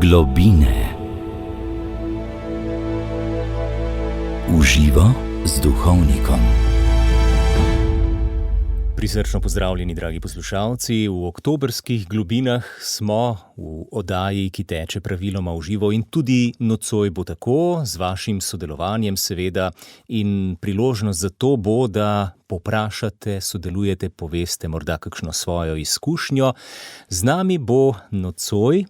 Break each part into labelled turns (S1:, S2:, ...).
S1: Globine. V živo z duhovnikom.
S2: Prisrčno pozdravljeni, dragi poslušalci. V oktobrskih globinah smo v oddaji, ki teče praviloma v živo, in tudi nocoj bo tako, z vašim sodelovanjem seveda, in priložnost za to bo, da poprašate, sodelujete, poveste morda kakšno svojo izkušnjo. Z nami bo nocoj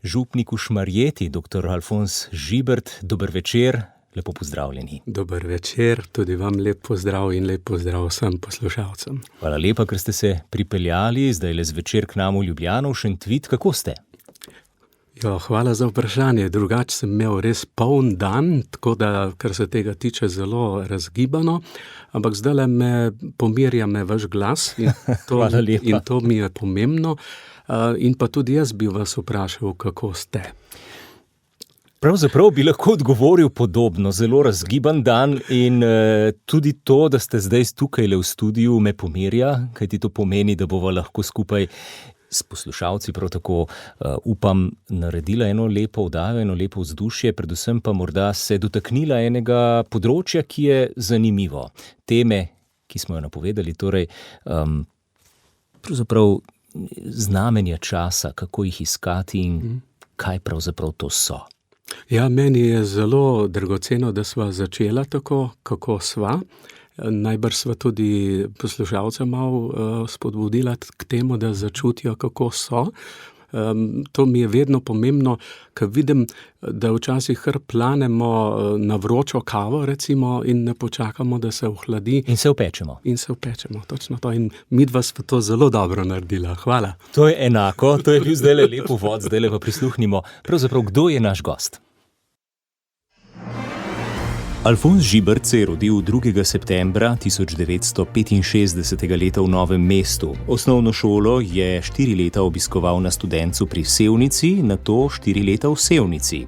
S2: župnik v Šmarjeti, dr. Alfonz Žibert. Dober večer, lepo pozdravljeni.
S3: Dober večer, tudi vam lep pozdrav in lep pozdrav vsem poslušalcem.
S2: Hvala lepa, ker ste se pripeljali zdaj le zvečer k nam v Ljubljano, v Šentvid. Kako ste?
S3: Hvala za vprašanje. Drugače sem imel res poln dan, tako da, kar se tega tiče, zelo razgibano, ampak zdaj pomirja me vaš glas in to mi je pomembno. In pa tudi jaz bi vas vprašal, kako ste.
S2: Pravzaprav bi lahko odgovoril podobno, zelo razgiban dan, in tudi to, da ste zdaj tukaj v studiu, me pomirja, kajti to pomeni, da bova lahko skupaj s poslušalci prav tako, upam, naredila eno lepo oddajo, eno lepo vzdušje, predvsem pa morda se dotaknila enega področja, ki je zanimivo. Teme, ki smo jo napovedali, torej pravzaprav znamenja časa, kako jih iskati in kaj pravzaprav to so.
S3: Ja, meni je zelo dragoceno, da sva začela tako, kako sva. Najbrž sva tudi poslušalce malo spodbudila k temu, da začutijo, kako so. To mi je vedno pomembno, ker vidim, da včasih kar planemo na vročo kavo, recimo, in ne počakamo, da se ohladi.
S2: In se opečemo.
S3: Točno to. In midva sva to zelo dobro naredila. Hvala.
S2: To je enako, to je bil zdajle lep uvod, zdajle pa prisluhnimo. Pravzaprav, kdo je naš gost? Alfonz Žibert se je rodil 2. septembra 1965. leta v Novem mestu. Osnovno šolo je 4 leta obiskoval na Studencu pri Sevnici, nato 4 leta v Sevnici.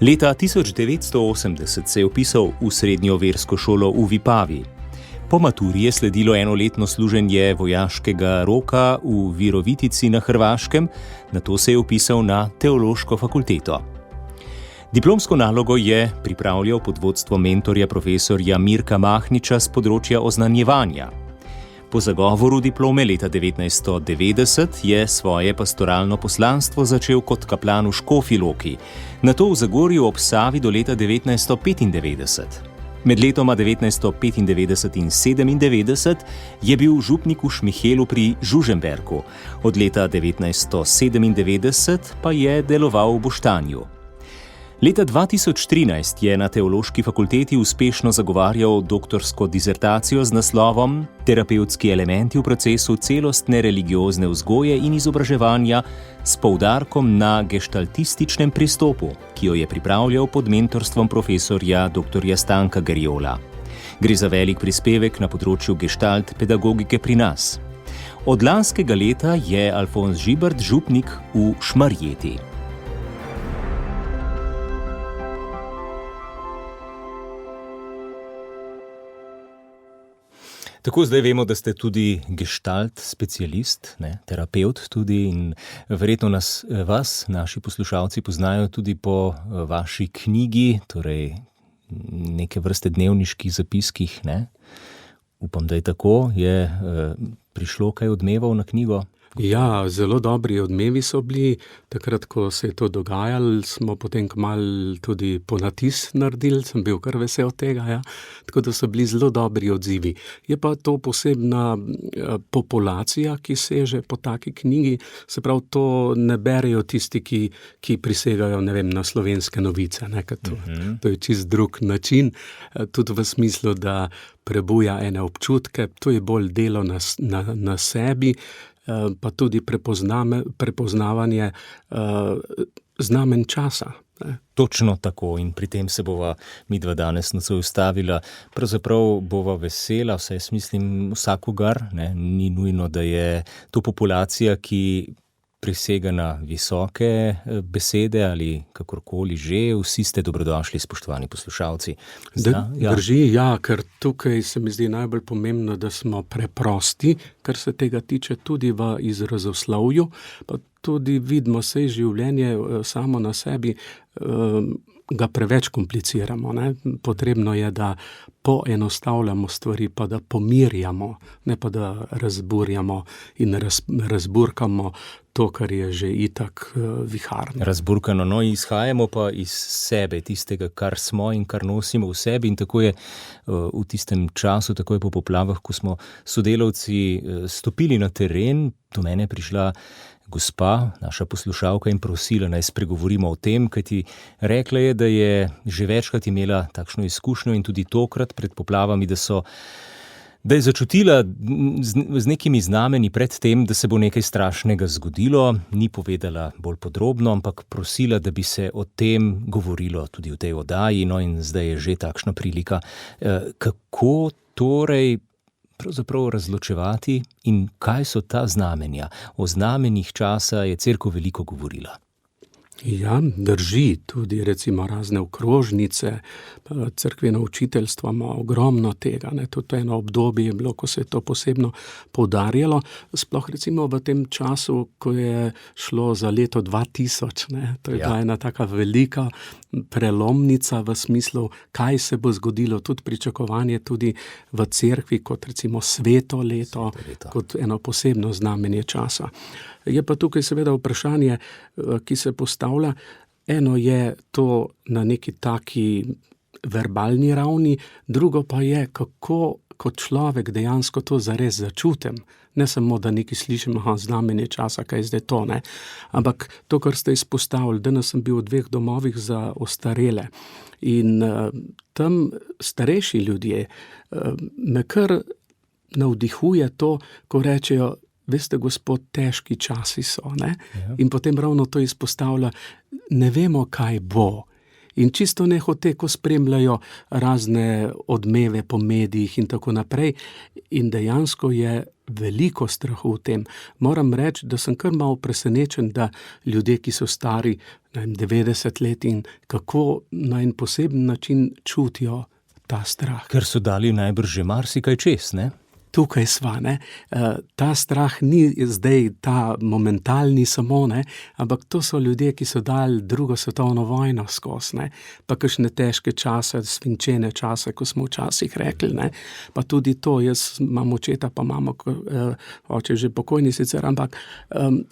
S2: Leta 1980 se je vpisal v srednjo versko šolo v Vipavi. Po maturi je sledilo enoletno služenje vojaškega roka v Virovitici na Hrvaškem, nato se je vpisal na teološko fakulteto. Diplomsko nalogo je pripravljal pod vodstvom mentorja profesorja Mirka Mahniča z področja oznanjevanja. Po zagovoru diplome leta 1990 je svoje pastoralno poslanstvo začel kot kaplan v Škofji Loki, nato v Zagorju ob Savi do leta 1995. Med letoma 1995 in 1997 je bil župnik v Šmihelu pri Žužemberku, od leta 1997 pa je deloval v Boštanju. Leta 2013 je na Teološki fakulteti uspešno zagovarjal doktorsko disertacijo z naslovom Terapevtski elementi v procesu celostne religiozne vzgoje in izobraževanja s poudarkom na geštaltističnem pristopu, ki jo je pripravljal pod mentorstvom profesorja dr. Stanka Gerjola. Gre za velik prispevek na področju geštalt pedagogike pri nas. Od lanskega leta je Alfonz Žibert župnik v Šmarjeti. Tako, zdaj vemo, da ste tudi geštalt specialist, terapeut tudi, in verjetno vas, naši poslušalci, poznajo tudi po vaši knjigi, torej neke vrste dnevniških zapiskih, ne? Upam, da je tako. Je prišlo kaj odmevov na knjigo?
S3: Ja, zelo dobri odmevi so bili. Takrat, ko se je to dogajalo, smo potem kmalu tudi ponatis naredili, sem bil kar vesel tega, ja. Tako da so bili zelo dobri odzivi. Je pa to posebna populacija, ki seže po taki knjigi, se pravi, to ne berejo tisti, ki prisegajo, ne vem, na Slovenske novice, ne, to je čist drug način, tudi v smislu, da prebuja ene občutke, to je bolj delo na sebi, pa tudi prepoznavanje znamen časa.
S2: Točno tako, in pri tem se bova midva danes nocoj ustavila. Pravzaprav bova vesela, vsaj jaz mislim vsakogar, ni nujno, da je to populacija, ki prisega na visoke besede ali kakorkoli že. Vsi ste dobrodošli, spoštovani poslušalci.
S3: Drži, ja, ker tukaj se mi zdi najbolj pomembno, da smo preprosti, kar se tega tiče tudi v izrazoslovju, pa tudi vidimo, saj življenje samo na sebi ga preveč kompliciramo. Ne? Potrebno je, da poenostavljamo stvari, pa da pomirjamo, ne pa da razburjamo in razburkamo to, kar je že itak viharno.
S2: Razburkano, no, izhajamo pa iz sebe, tistega, kar smo in kar nosimo v sebi, in tako je v tistem času, takoj po poplavah, ko smo sodelavci stopili na teren, do mene je prišla gospa, naša poslušalka, in prosila, naj spregovorimo o tem, kajti rekla je, da je že večkrat imela takšno izkušnjo in tudi tokrat pred poplavami, da je začutila z nekimi znameni pred tem, da se bo nekaj strašnega zgodilo, ni povedala bolj podrobno, ampak prosila, da bi se o tem govorilo tudi v tej oddaji, no in zdaj je že takšna prilika. Kako torej pravzaprav razločevati in kaj so ta znamenja? O znamenjih časa je Cerkev veliko govorila.
S3: Ja, drži, tudi recimo razne okrožnice, cerkveno učiteljstvo ima ogromno tega, ne, tudi eno obdobje je bilo, ko se je to posebno poudarjalo, sploh recimo v tem času, ko je šlo za leto 2000, ne, to je bila ena taka velika prelomnica v smislu, kaj se bo zgodilo, tudi pričakovanje tudi v cerkvi, kot recimo sveto leto, kot eno posebno znamenje časa. Je pa tukaj seveda vprašanje, ki se postavlja. Eno je to na neki taki verbalni ravni, drugo pa je, kako kot človek dejansko to zares začutim. Ne samo, da nekaj slišim, znamenje časa, kaj je zdaj to, ne. Ampak to, kar ste izpostavili, danes sem bil v 2 domovih za ostarele in tam starejši ljudje me kar navdihuje to, ko rečejo, veste, gospod, težki časi so, ne? Ja. In potem ravno to izpostavlja, ne vemo, kaj bo. In čisto nehote, ko spremljajo razne odmeve po medijih in tako naprej. In dejansko je veliko strahu v tem. Moram reči, da sem kar malo presenečen, da ljudje, ki so stari 90 let in kako na en poseben način čutijo ta strah.
S2: Ker so dali najbrž že marsikaj čez, ne?
S3: Tukaj sva, ne. Ta strah ni zdaj ta momentalni samo, ne, ampak to so ljudje, ki so dali 2. svetovno vojno skozi, ne, pa kakšne težke čase, svinčene čase, ko smo včasih rekli, ne, pa tudi to, jaz imam očeta, pa mamo, oče že pokojni sicer, ampak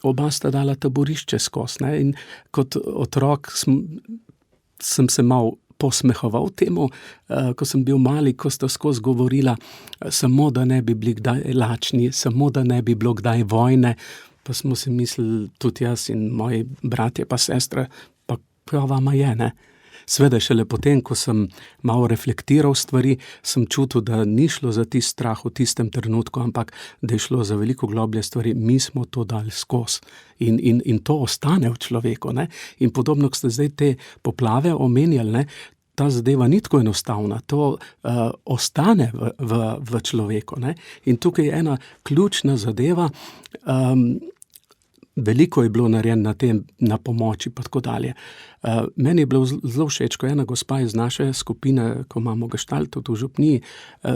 S3: oba sta dala taborišče skozi, ne, in kot otrok sem se malo posmehoval temu, ko sem bil mali, ko sta skozi govorila, samo da ne bi bili kdaj lačni, samo da ne bi bilo kdaj vojne, pa smo si mislili, tudi jaz in moji bratje pa sestre, pa kaj vama je, ne? Sveda šele potem, ko sem malo reflektiral stvari, sem čutil, da ni šlo za tisti strah v tistem trenutku, ampak da je šlo za veliko globlje stvari. Mi smo to dali skozi in to ostane v človeku, ne? In podobno, ko ste zdaj te poplave omenjali, ne? Ta zadeva ni tako enostavna, to ostane v človeku, ne? In tukaj je ena ključna zadeva, veliko je bilo narejeno na tem, na pomoči pa tako dalje. Meni je bilo zelo všeč, ko ena gospa iz naše skupine, ko imamo gestalt v župniji,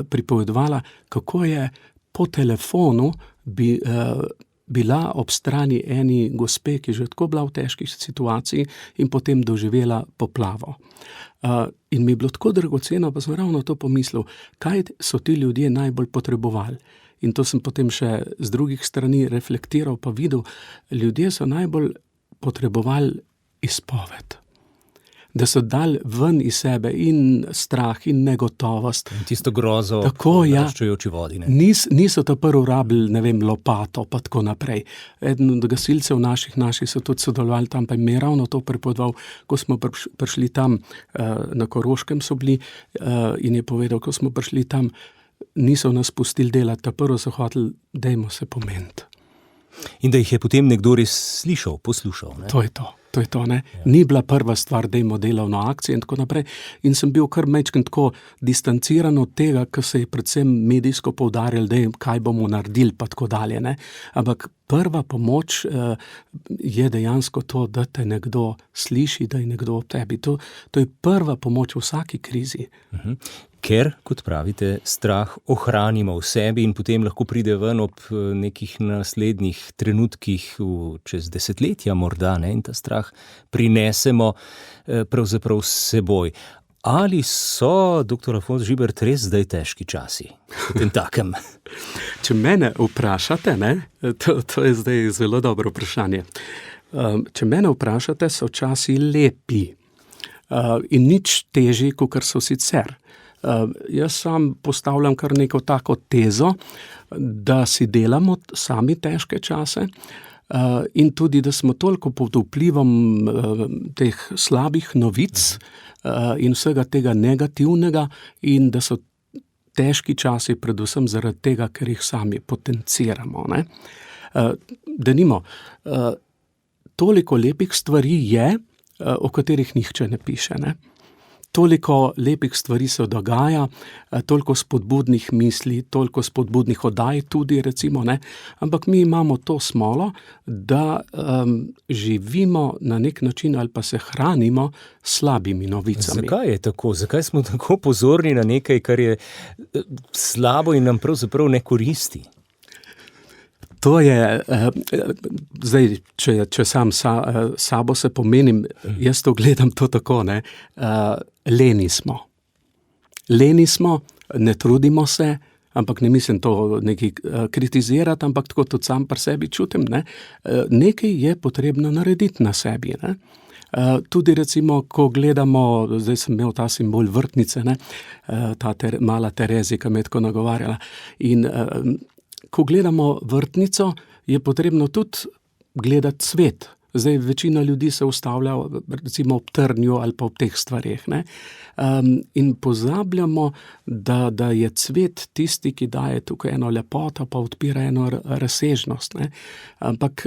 S3: pripovedovala, kako je po telefonu bila ob strani eni gospe, ki je že tako bila v težki situaciji in potem doživela poplavo. In mi je bilo tako dragoceno, pa sem ravno to pomislil, kaj so ti ljudje najbolj potrebovali. In to sem potem še z drugih strani reflektiral, pa videl, ljudje so najbolj potrebovali izpoved. Da so dali ven iz sebe in strah in negotovost.
S2: In tisto grozo, naraščajoči vodi, ne?
S3: Niso ta prvo rabili, ne vem, lopato, pa tako naprej. Eden od gasilcev naših so tudi sodelovali tam, pa mi je ravno to pripovedoval, ko smo prišli tam, na Koroškem so bili, in je povedal, ko smo prišli tam, niso nas pustili delati, ta prvo so hoteli, dajmo se pomeniti.
S2: In da jih je potem nekdo res slišal, poslušal, ne?
S3: To je to, ne. Ja. Ni bila prva stvar, dajmo delovno akcijo in tako naprej. In sem bil kar majčkeno tako distanciran od tega, ko se je predvsem medijsko poudarjalo, da kaj bomo naredili, pa tako dalje, ne. Ampak prva pomoč je dejansko to, da te nekdo sliši, da je nekdo ob tebi. To je prva pomoč v vsaki krizi.
S2: Ker, kot pravite, strah ohranimo v sebi in potem lahko pride ven ob nekih naslednjih trenutkih čez desetletja morda, ne, in ta strah prinesemo pravzaprav s seboj. Ali so, dr. Alfonz Žibert, res zdaj težki časi v tem takem?
S3: Če mene vprašate, ne, to je zdaj zelo dobro vprašanje. Če mene vprašate, so časi lepi in nič težji, kakor so sicer. Jaz sam postavljam kar neko tako tezo, da si delamo sami težke čase in tudi, da smo toliko pod vplivom teh slabih novic in vsega tega negativnega in da so težki časi predvsem zaradi tega, ker jih sami potenciramo. Ne? Denimo, toliko lepih stvari je, o katerih nihče ne piše, ne? Toliko lepih stvari se dogaja, toliko spodbudnih misli, toliko spodbudnih oddaj tudi, recimo, ne? Ampak mi imamo to smolo, da živimo na nek način ali pa se hranimo s slabimi novicami.
S2: Zakaj je tako? Zakaj smo tako pozorni na nekaj, kar je slabo in nam pravzaprav ne koristi?
S3: To je, zdaj, če sam sabo se pomenim, jaz to gledam to tako, ne, leni smo. Leni smo, ne trudimo se, ampak ne mislim to nekaj kritizirati, ampak tako tudi sam pri sebi čutim, ne, nekaj je potrebno narediti na sebi, ne. Tudi recimo, ko gledamo, zdaj sem imel ta simbol vrtnice, ne, ta mala Terezika me je tako nagovarjala in ko gledamo vrtnico, je potrebno tudi gledati cvet. Zdaj večina ljudi se ustavlja recimo ob trnju ali pa ob teh stvareh, ne. In pozabljamo, da je cvet tisti, ki daje tukaj eno lepoto, pa odpira eno razsežnost, ne. Ampak,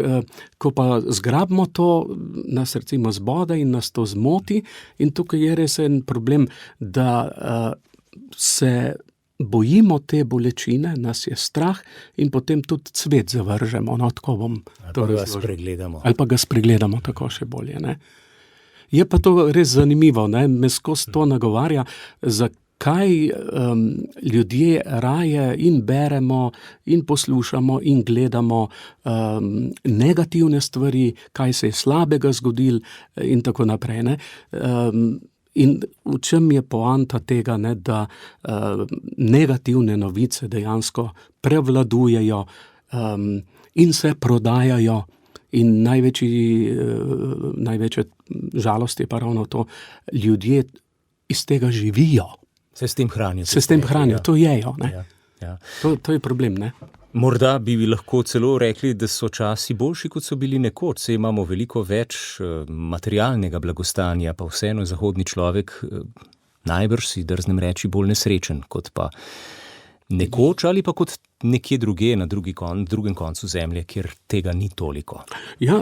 S3: ko pa zgrabimo to, nas recimo zbode in nas to zmoti in tukaj je res en problem, da se bojimo te bolečine, nas je strah in potem tudi cvet zavržemo, no, tako bom to razložil.
S2: Ali pa ga spregledamo.
S3: Ali pa ga spregledamo, tako še bolje, ne. Je pa to res zanimivo, ne, me skozi to nagovarja, zakaj ljudje raje in beremo in poslušamo in gledamo negativne stvari, kaj se je slabega zgodilo in tako naprej, ne. In v čem je poanta tega, ne, da negativne novice dejansko prevladujejo in se prodajajo in največja žalost je pa ravno to, ljudje iz tega živijo.
S2: Se s tem hranijo.
S3: Se s tem hranijo, to jejo, ne.
S2: Ja.
S3: To je problem, ne.
S2: Morda bi lahko celo rekli, da so časi boljši, kot so bili nekoč, saj imamo veliko več materialnega blagostanja, pa vseeno je zahodni človek najbrž, si drznem reči, bolj nesrečen, kot pa nekoč ali pa kot nekje druge na drugem koncu zemlje, kjer tega ni toliko. Ja,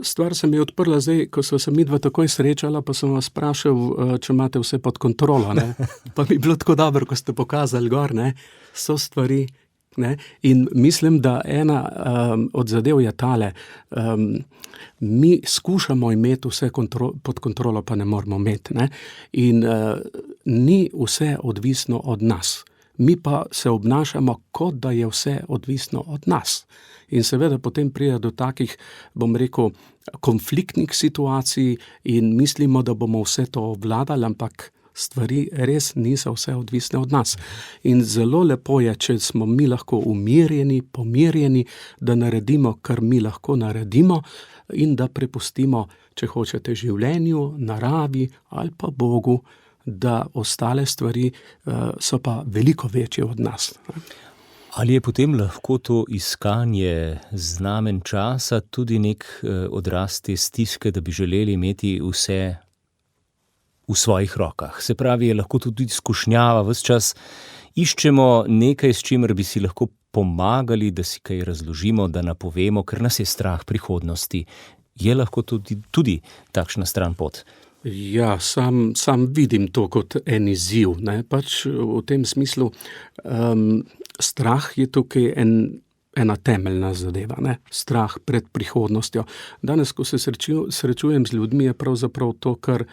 S3: stvar se mi je odprla zdaj, ko so se midva takoj srečala, pa sem vas vprašal, če imate vse pod kontrolo, ne. Pa mi je bilo tako dobro, ko ste pokazali gor, ne, so stvari, ne, in mislim, da ena od zadev je tale, mi skušamo imeti vse pod kontrolo, pa ne moramo imeti, ne, in ni vse odvisno od nas. Mi pa se obnašamo, kot da je vse odvisno od nas. In seveda potem pride do takih, bom rekel, konfliktnih situacij in mislimo, da bomo vse to obvladali, ampak stvari res niso vse odvisne od nas. In zelo lepo je, če smo mi lahko umirjeni, pomirjeni, da naredimo, kar mi lahko naredimo in da prepustimo, če hočete, življenju, naravi ali pa Bogu, da ostale stvari so pa veliko večje od nas.
S2: Ali je potem lahko to iskanje znamen časa tudi nek odraz te stiske, da bi želeli imeti vse v svojih rokah? Se pravi, je lahko tudi skušnjava, ves čas iščemo nekaj, s čimer bi si lahko pomagali, da si kaj razložimo, da napovemo, ker nas je strah prihodnosti. Je lahko tudi takšna stran pot?
S3: Ja, sam vidim to kot en izziv, ne, pač v tem smislu strah je tukaj ena temeljna zadeva, ne, strah pred prihodnostjo. Danes, ko se srečujem z ljudmi, je pravzaprav to kar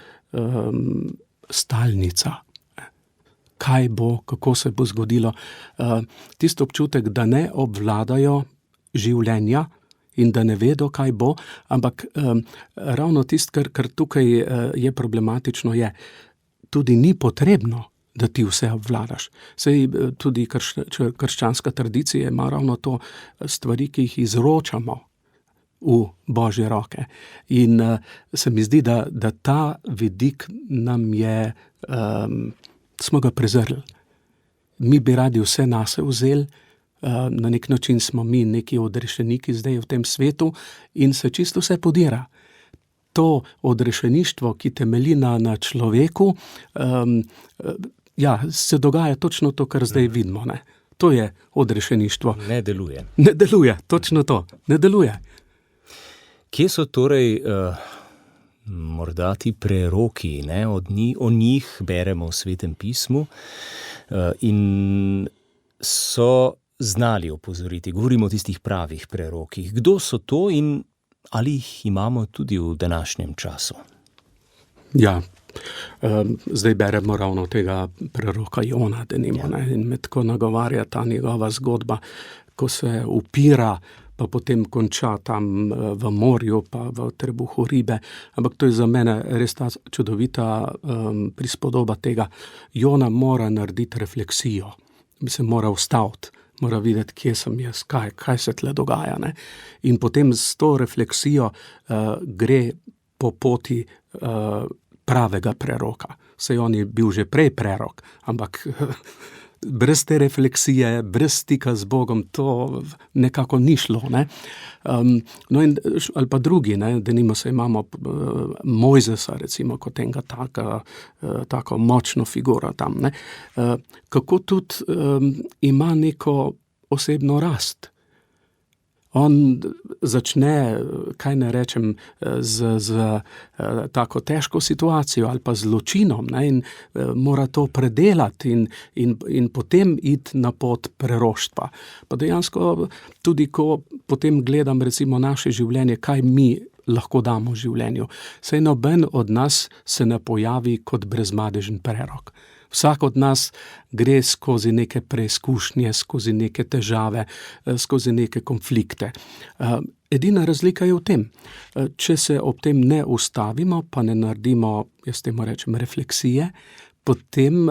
S3: stalnica. kaj bo, kako se bo zgodilo. Tisto občutek, da ne obvladajo življenja in da ne vedo, kaj bo, ampak ravno tisto, kar tukaj je problematično, je, tudi ni potrebno, da ti vse obvladaš. Sej tudi krščanska tradicija ima ravno to stvari, ki jih izročamo v Božje roke. In se mi zdi, da ta vidik nam je, smo ga prezrli. Mi bi radi vse nase vzeli, na nek način smo mi neki odrešeniki zdaj v tem svetu in se čisto vse podira. To odrešeništvo, ki temelji na človeku, se dogaja točno to, kar zdaj vidimo. Ne? To je odrešeništvo.
S2: Ne deluje.
S3: Ne deluje, točno to. Ne deluje.
S2: Kje so torej morda ti preroki, ne? O njih beremo v Svetem pismu in so znali opozoriti. Govorimo o tistih pravih prerokih. Kdo so to in ali jih imamo tudi v današnjem času?
S3: Ja, zdaj beremo ravno tega preroka Jona, denimo, ne? In me tako nagovarja ta njegova zgodba, ko se upira, pa potem konča tam v morju, pa v trebuhu ribe. Ampak to je za mene res ta čudovita prispodoba tega. Jona mora narediti refleksijo, se mora ustaviti, mora videti, kje sem jaz, kaj se tle dogaja. Ne? In potem s to refleksijo gre po poti pravega preroka. Saj on je bil že prej prerok, ampak brez te refleksije, brez stika z Bogom, to nekako ni šlo. Ne? No in, ali pa drugi, ne? Denimo se imamo Mojzesa, recimo, kot enega tako močno figuro tam. Ne? Kako tudi ima neko osebno rast. On začne, kaj ne rečem, z tako težko situacijo ali pa zločinom, ne, in mora to predelati in potem iti na pot preroštva. Pa dejansko tudi, ko potem gledam recimo naše življenje, kaj mi lahko damo življenju, saj noben od nas se ne pojavi kot brezmadežen prerok. Vsak od nas gre skozi neke preizkušnje, skozi neke težave, skozi neke konflikte. Edina razlika je v tem, če se ob tem ne ustavimo, pa ne naredimo, jaz temu rečem, refleksije, potem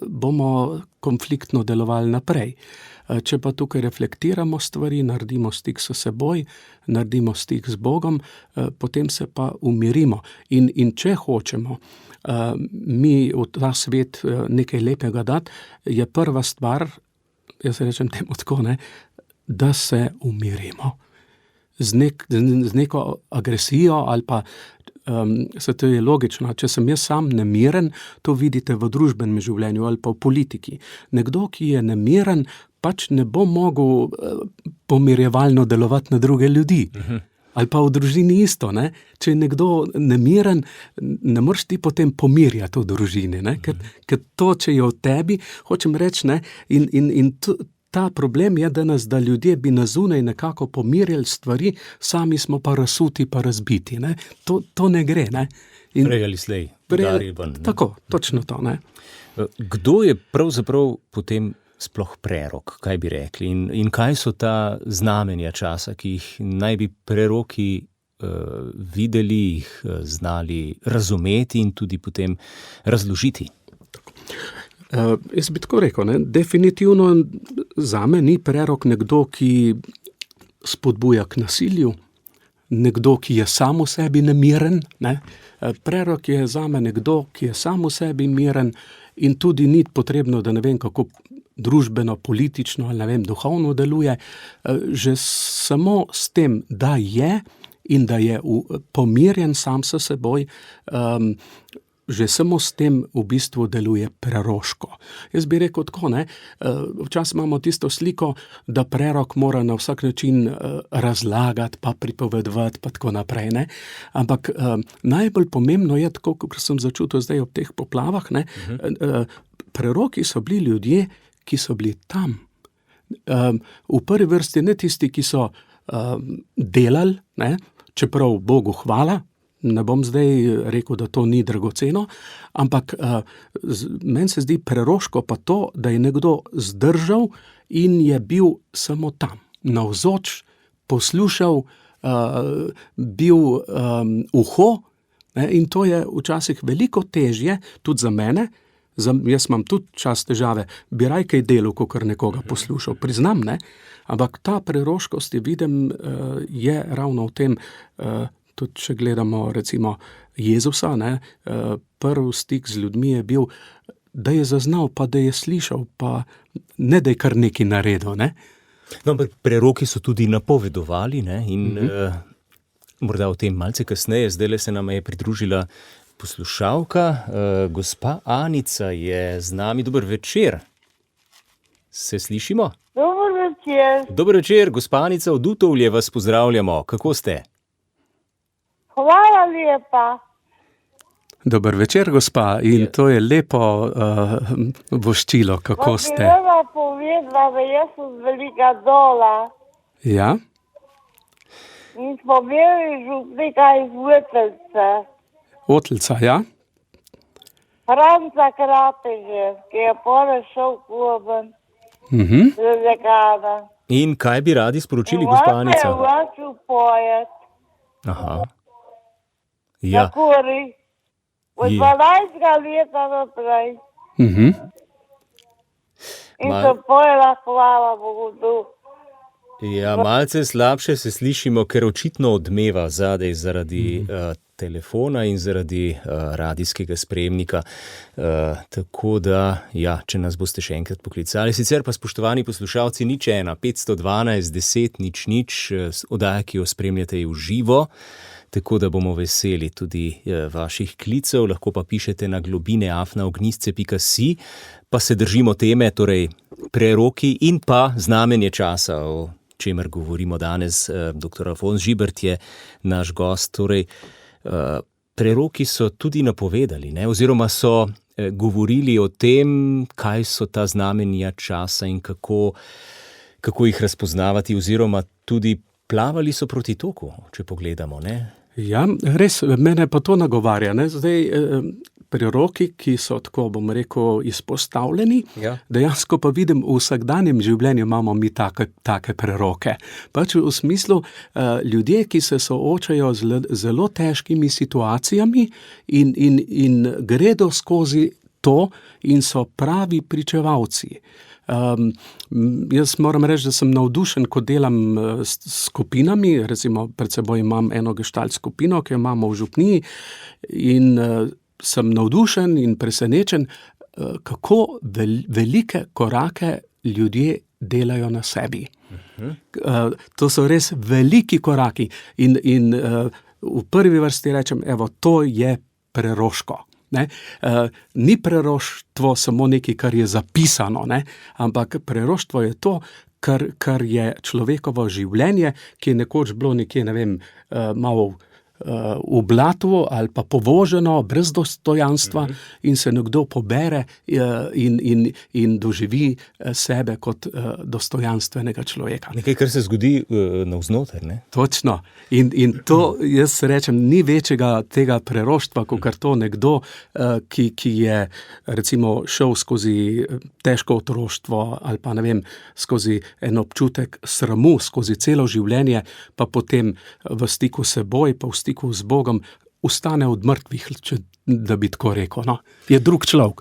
S3: bomo konfliktno delovali naprej. Če pa tukaj reflektiramo stvari, naredimo stik s seboj, naredimo stik z Bogom, potem se pa umirimo. In če hočemo mi v ta svet nekaj lepega dati, je prva stvar, jaz rečem temu tako, ne, da se umirimo. Z neko agresijo ali pa, se to je logično, če sem jaz sam nemiren, to vidite v družbenem življenju ali pa v politiki. Nekdo, ki je nemiren, pač ne bo mogel pomirjevalno delovati na druge ljudi. Ali pa v družini isto, ne? Če je nekdo nemiren, ne moreš ti potem pomirjati v družini, ne? Ker to, če je v tebi, hočem reči, ne? In ta problem je danes, da ljudje bi na zunaj nekako pomirjali stvari, sami smo pa razsuti pa razbiti, ne? To ne gre, ne?
S2: Prej ali slej, udari ven.
S3: Tako, točno to, ne?
S2: Kdo je pravzaprav potem sploh prerok, kaj bi rekli? In kaj so ta znamenja časa, ki jih naj bi preroki videli, jih znali razumeti in tudi potem razložiti?
S3: Jaz bi tako rekel, ne? Definitivno zame ni prerok nekdo, ki spodbuja k nasilju, nekdo, ki je sam v sebi nemiren. Ne? Prerok je zame nekdo, ki je sam v sebi miren in tudi ni potrebno, da ne vem, kako družbeno, politično ali ne vem, duhovno deluje, že samo s tem, da je in da je pomirjen sam s seboj, že samo s tem v bistvu deluje preroško. Jaz bi rekel tako, ne, včasih imamo tisto sliko, da prerok mora na vsak način razlagati, pa pripovedovati, pa tako naprej, ne. Ampak najbolj pomembno je, tako kot sem začutil zdaj ob teh poplavah, ne, preroki so bili ljudje, ki so bili tam. V prvi vrsti ne tisti, ki so delali, ne, čeprav Bogu hvala, ne bom zdaj rekel, da to ni dragoceno, ampak meni se zdi preroško pa to, da je nekdo zdržal in je bil samo tam, navzoč, poslušal, bil uho, ne, in to je včasih veliko težje, tudi za mene. Jaz imam tudi čas težave, bi raj kaj delal, kakor nekoga poslušal, priznam, ne? Ampak ta preroškost, vidim, je ravno v tem, tudi če gledamo recimo Jezusa, ne? Prvi stik z ljudmi je bil, da je zaznal, pa da je slišal, pa ne da je kar nekaj naredil, ne?
S2: No, ampak preroki so tudi napovedovali, ne? In morda o tem malce kasneje, zdajle se nam je pridružila poslušalka, gospa Anica je z nami. Dober večer. Se slišimo?
S4: Dober večer.
S2: Dober večer, gospa Anica od Utovlje vas pozdravljamo. Kako ste?
S4: Hvala lepa.
S3: Dober večer, gospa, in to je lepo voščilo, kako ste.
S4: Bi rada povedala, da jaz sem z Velika Dola
S3: Ja?
S4: in smo imeli župnika iz Vrtelce,
S3: Otlca, ja?
S4: Franca Krateže, ki je pole šel kloben z dekana.
S2: In kaj bi radi sporočili, gospa Anica?
S4: On me je vlačil pojet
S2: Aha.
S4: na
S2: Ja,
S4: kuri od 12 leta naprej. In sem pojela, hvala Bogu.
S2: ja, malce slabše se slišimo, ker očitno odmeva zadaj zaradi telefona in zaradi radijskega sprejemnika. Tako da, ja, če nas boste še enkrat poklicali. Sicer pa, spoštovani poslušalci, 01 512 10 00, oddaja, ki jo spremljate, je v živo, tako da bomo veseli tudi vaših klicev. Lahko pa pišete na globine@ognjisce.si, pa se držimo teme, torej preroki in pa znamenje časa, o čemer govorimo danes. Dr. Alfonz Žibert je naš gost. Torej, preroki so tudi napovedali, ne? Oziroma so govorili o tem, kaj so ta znamenja časa in kako jih razpoznavati, oziroma tudi plavali so proti toku, če pogledamo, ne?
S3: Ja, res, mene pa to nagovarja, ne? Zdaj, preroki, ki so, tako bom rekel, izpostavljeni,
S2: Ja.
S3: dejansko pa vidim, v vsakdanjem življenju imamo mi take preroke. Pač v smislu, ljudje, ki se soočajo z zelo težkimi situacijami in gredo skozi to in so pravi pričevalci. Jaz moram reči, da sem navdušen, ko delam s skupinami, recimo pred seboj imam eno gestalt skupino, ki jo imamo v župniji, in sem navdušen in presenečen, kako velike korake ljudje delajo na sebi. To so res veliki koraki in v prvi vrsti rečem, evo, to je preroško. Ne? Ni preroštvo samo nekaj, kar je zapisano, ne? Ampak preroštvo je to, kar je človekovo življenje, ki je nekoč bilo nekje, ne vem, malo v blatu ali pa povoženo, brez dostojanstva, in se nekdo pobere in doživi sebe kot dostojanstvenega človeka.
S2: Nekaj, kar se zgodi navznoter, ne?
S3: Točno. In to, jaz rečem, ni večjega tega preroštva, kot to nekdo, ki je recimo šel skozi težko otroštvo ali pa, ne vem, skozi en občutek sramu, skozi celo življenje, pa potem v stiku s seboj, pa v stiku z Bogom, ustane od mrtvih, da bi tako rekel, no. Je drug človek.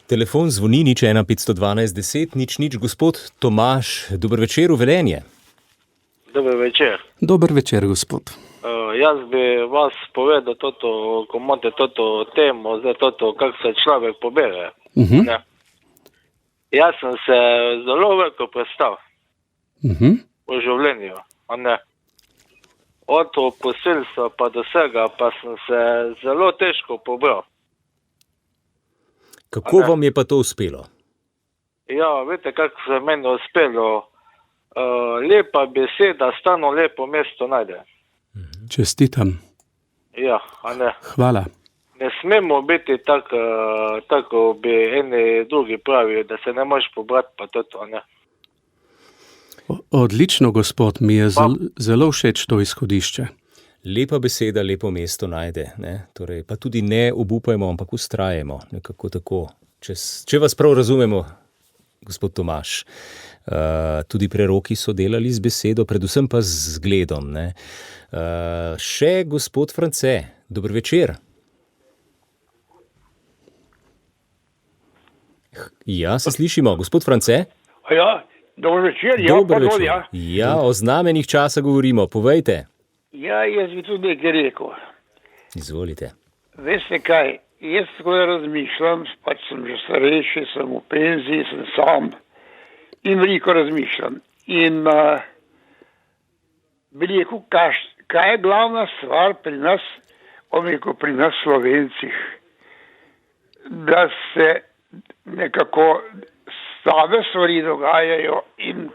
S2: Telefon zvoni, 01 512 10 00. Gospod Tomaž, dober večer v Velenje.
S5: Dober večer.
S3: Dober večer, gospod.
S5: Jaz bi vas povedal toto, ko imate toto temo, zdaj toto, kako se človek pobere. Ne? Jaz sem se zelo veliko predstav v življenju, a ne. Od posilstva pa do vsega, pa sem se zelo težko pobral.
S2: Kako vam je pa to uspelo?
S5: Ja, veste, kako se meni uspelo. Lepa beseda, stano lepo mesto najde.
S3: Čestitam.
S5: Ja, a ne.
S3: Hvala.
S5: Ne smemo biti tako bi eni drugi pravijo, da se ne možeš pobrati, pa to, ne.
S3: Odlično, gospod, mi je zelo všeč to izhodišče.
S2: Lepa beseda, lepo mesto najde. Ne? Torej, pa tudi ne obupajmo, ampak vztrajamo. Nekako tako. Če vas prav razumemo, gospod Tomaž, tudi preroki so delali z besedo, predvsem pa z zgledom. Ne? Še gospod France, dober večer. Ja, se slišimo. Gospod France?
S6: Ja, dober večer.
S2: Dober večer. Ja, o znamenjih časa govorimo. Povejte.
S6: Ja, jaz bi tudi nekaj rekel.
S2: Izvolite.
S6: Veste kaj, jaz tako razmišljam, pač sem že starejši, sem v penziji, sem sam in veliko razmišljam. In bi rekel, kaj je glavna stvar pri nas, pri nas Slovencih, da se nekako slabe stvari dogajajo in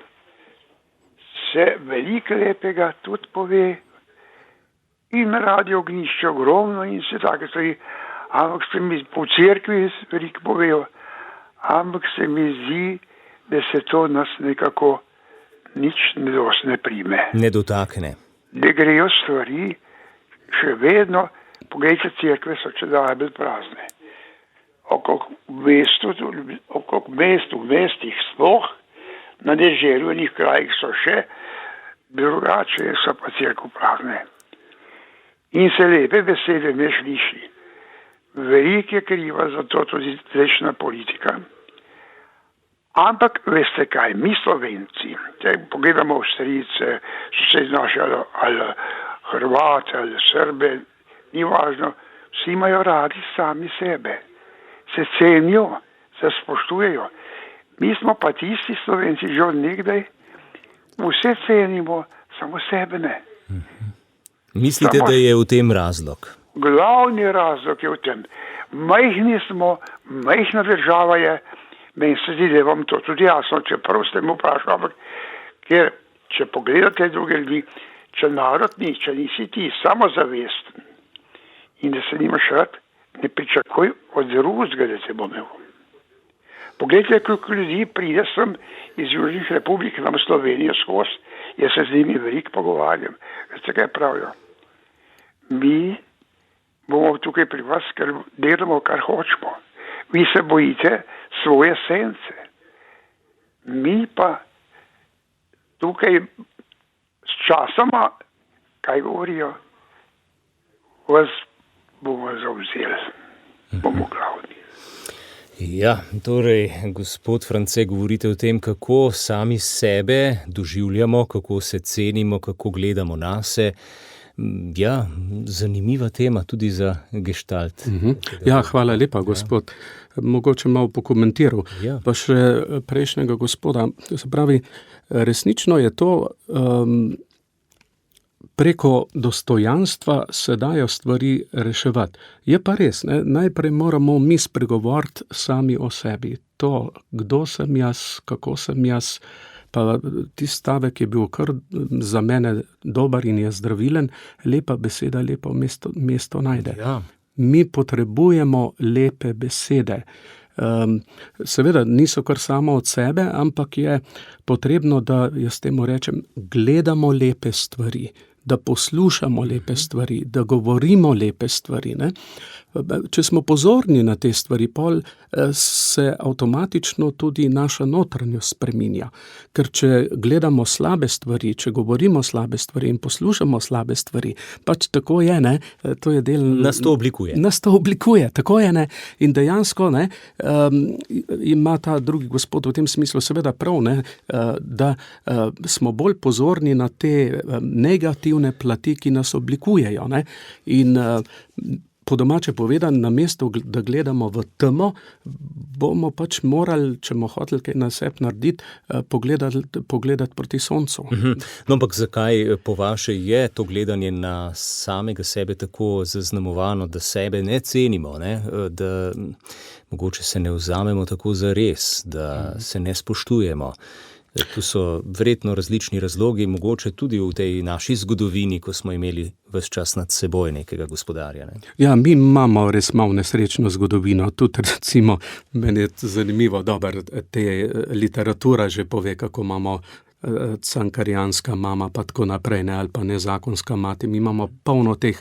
S6: se veliko lepega tudi pove. In radio Ognišče ogromno in se take stvari, ampak se mi po cerkvi veliko povejo, ampak se mi zdi, da se to nas nekako nič ne prime.
S2: Ne dotakne.
S6: Da grejo stvari še vedno, pogledajte, cerkve so čedalje bolj prazne. Okrog mestu, v mestih sploh, na deželju in krajih so še, drugače so pa cerkev prazne. In se lepe besede ne sliši. Veliko je kriva za to tudi zdajšnja politika. Ampak veste kaj, mi Slovenci, pogledamo Avstrijce, sosednje naše ali Hrvate ali Srbe, ni važno, vsi imajo radi sami sebe. Se cenijo, se spoštujejo. Mi smo pa tisti Slovenci že od nekdaj, vse cenimo, samo sebe ne.
S2: Mislite, da je v tem razlog?
S6: Glavni razlog je v tem. Majhni smo, majhna država je, meni se zdi, da vam to tudi jasno, čeprav ste mu vprašali, ampak ker, če pogledate druge ljudi, če narod ni, če nisi ti samozavesten in da se nimaš rad, ne pričakuj od drugega, da se bo imel. Pogledajte, koliko ljudi pride sem iz Južnih republik nam Slovenijo skozi, jaz se z njimi veliko pogovarjam. Veste, kaj pravijo? Mi bomo tukaj pri vas, ker delamo, kar hočemo. Vi se bojite svoje sence. Mi pa tukaj s časoma, kaj govorijo, vas bomo zavzeli, bomo glavni.
S2: Ja, torej, gospod France, govorite o tem, kako sami sebe doživljamo, kako se cenimo, kako gledamo nase. Ja, zanimiva tema tudi za gestalt.
S3: Ja, hvala lepa, gospod. Mogoče malo pokomentiral.
S2: Ja.
S3: Pa še prejšnjega gospoda. Se pravi, resnično je to, preko dostojanstva se dajo stvari reševati. Je pa res, ne? Najprej moramo mi spregovoriti sami o sebi. To, kdo sem jaz, kako sem jaz, pa tisti stavek je bil kar za mene dober in je zdravilen, lepa beseda, lepo mesto najde.
S2: Ja.
S3: Mi potrebujemo lepe besede. Seveda niso kar samo od sebe, ampak je potrebno, da jaz temu rečem, gledamo lepe stvari, da poslušamo lepe stvari, da govorimo lepe stvari. Ne? Če smo pozorni na te stvari, pol se avtomatično tudi naša notranjost spreminja. Ker če gledamo slabe stvari, če govorimo slabe stvari in poslušamo slabe stvari, pač tako je, ne? To je del...
S2: Nas to oblikuje.
S3: Nas to oblikuje, tako je, ne? In dejansko, ne, ima ta drugi gospod v tem smislu seveda prav, ne, da smo bolj pozorni na te negativne plati, ki nas oblikujejo, ne? In po domače povedan, namesto da gledamo v temo, bomo pač morali, če bomo hoteli kaj na sebi narediti, pogledati proti soncu.
S2: No, ampak zakaj po vaše je to gledanje na samega sebe tako zaznamovano, da sebe ne cenimo, ne? Da mogoče se ne vzamemo tako zares, da se ne spoštujemo? Tu so verjetno različni razlogi, mogoče tudi v tej naši zgodovini, ko smo imeli ves čas nad seboj nekega gospodarja. Ne?
S3: Ja, mi imamo res malo nesrečno zgodovino. Tudi recimo, meni je zanimivo, dober, te literatura že pove, kako imamo cankarijanska mama, pa tako naprej, ne, ali pa nezakonska mati. Mi imamo polno teh,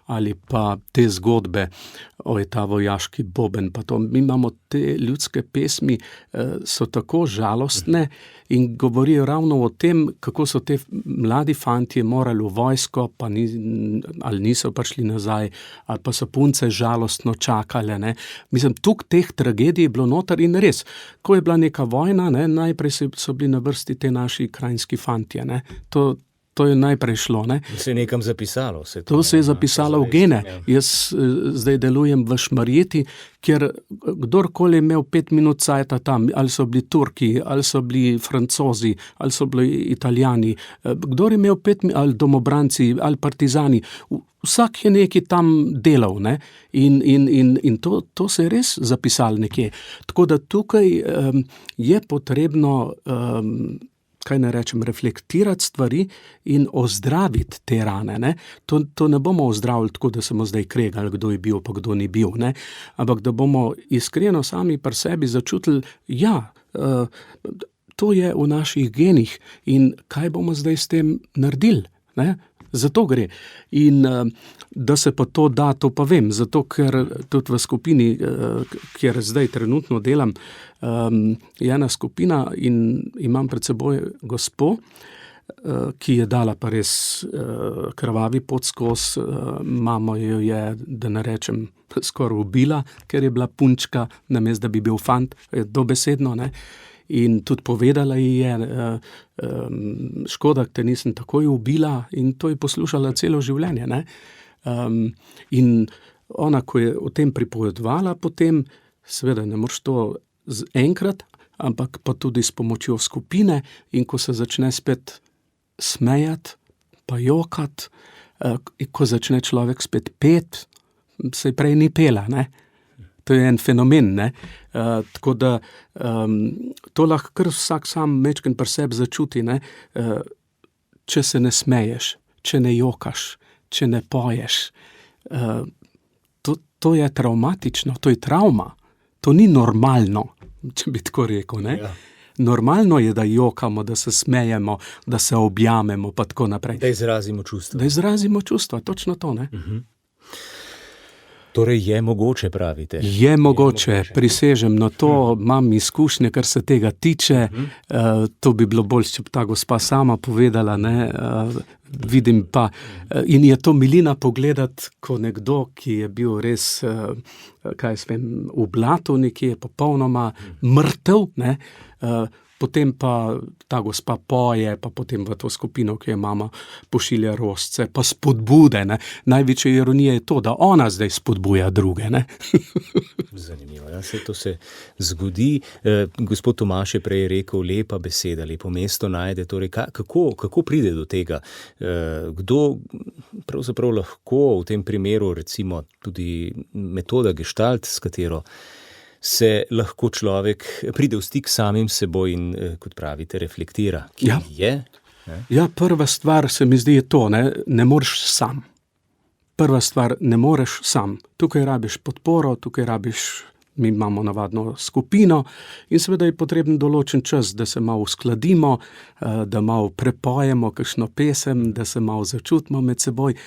S3: ali pa te zgodbe, oj, ta vojaški boben, pa to. Mi imamo te ljudske pesmi, so tako žalostne in govorijo ravno o tem, kako so te mladi fantje morali v vojsko, pa ali niso prišli nazaj, ali pa so punce žalostno čakale, ne. Mislim, tukaj teh tragedij je bilo noter in res, ko je bila neka vojna, ne, najprej so bili na vrsti te naši krajinski fantje, ne. To je najprej šlo, ne.
S2: Se je nekam zapisalo.
S3: To se je zapisalo v gene. Jaz zdaj delujem v Šmarjeti, kjer kdorkoli je imel 5 minut cajta tam, ali so bili Turki, ali so bili Francozi, ali so bili Italijani, kdor je imel ali domobranci, ali partizani, vsak je nekaj tam delal, ne, in to se je res zapisalo nekje. Tako da tukaj je potrebno kaj ne rečem, reflektirati stvari in ozdraviti te rane, ne. To ne bomo ozdravili tako, da se bomo zdaj kregali, kdo je bil, pa kdo ni bil, ne. Ampak da bomo iskreno sami pri sebi začutili, ja, to je v naših genih in kaj bomo zdaj s tem naredili, ne. Zato gre. In da se pa to da, to pa vem, zato ker tudi v skupini, kjer zdaj trenutno delam, je ena skupina in imam pred seboj gospo, ki je dala pa res krvavi pot skozi, mamo jo je, da ne rečem, skoraj ubila, ker je bila punčka, namesto da bi bil fant, dobesedno, ne. In tudi povedala ji je, škoda, te nisem takoj ubila, in to je poslušala celo življenje, ne. In ona, ko je o tem pripovedovala, potem seveda ne moreš to enkrat, ampak pa tudi s pomočjo skupine, in ko se začne spet smejati, pa jokati, ko začne človek spet peti, se prej ni pela, ne. To je en fenomen, ne. Tako da to lahko kar vsak sam majčkeno pri sebi začuti, ne. Če se ne smeješ, če ne jokaš, če ne poješ, to je travmatično, to je travma. To ni normalno, če bi tako rekel, ne. Ja. Normalno je, da jokamo, da se smejemo, da se objamemo, pa tako naprej.
S2: Da izrazimo čustva.
S3: Da izrazimo čustva, točno to, ne.
S2: Torej je mogoče, pravite?
S3: Je mogoče, prisežem na to, imam izkušnje, kar se tega tiče, to bi bilo bolj, če bi ta gospa sama povedala, ne, vidim pa, in je to milina pogledati, ko nekdo, ki je bil res, kaj jaz vem, v blatu nekje, popolnoma mrtev, ne, potem pa ta gospa poje, pa potem v to skupino, ki je mama, pošilja rožce, pa spodbude, ne. Največja ironija je to, da ona zdaj spodbuja druge, ne.
S2: Zanimivo, ja, to se zgodi. Gospod Tomaž je prej rekel, lepa beseda, lepo mesto najde. Torej, kako pride do tega? Kdo pravzaprav lahko v tem primeru, recimo tudi metoda Gestalt, s katero se lahko človek pride v stik samim seboj in, kot pravite, reflektira, ki je? Ja, prva stvar se mi zdi je to, ne moreš sam. Prva stvar, ne moreš sam. Tukaj rabiš podporo, tukaj rabiš, mi imamo navadno skupino in seveda je potreben določen čas, da se malo uskladimo, da malo prepojemo kakšno pesem, da se malo začutimo med seboj.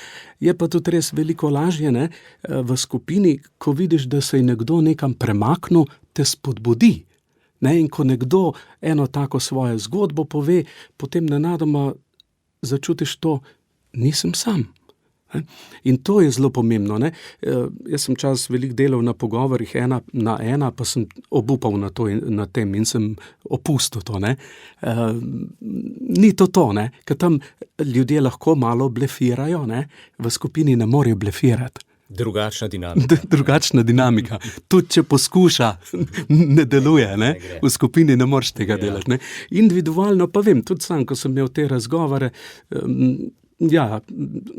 S2: Je pa tudi res veliko lažje, ne, v skupini, ko vidiš, da se je nekdo nekam premaknil, te spodbudi. Ne, in ko nekdo eno tako svojo zgodbo pove, potem nenadoma začutiš to, nisem sam. In to je zelo pomembno, ne. Jaz sem čas veliko delal na pogovorih 1 na 1, pa sem obupal na tem in sem opustil to, ne. Ni to, ne, ker tam ljudje lahko malo blefirajo, ne, v skupini ne morejo blefirati. Drugačna dinamika.
S3: Drugačna dinamika. Tudi če poskuša, ne deluje, ne. V skupini ne moreš tega delati, ne. Individualno pa vem, tudi sam, ko sem imel te razgovore, ja,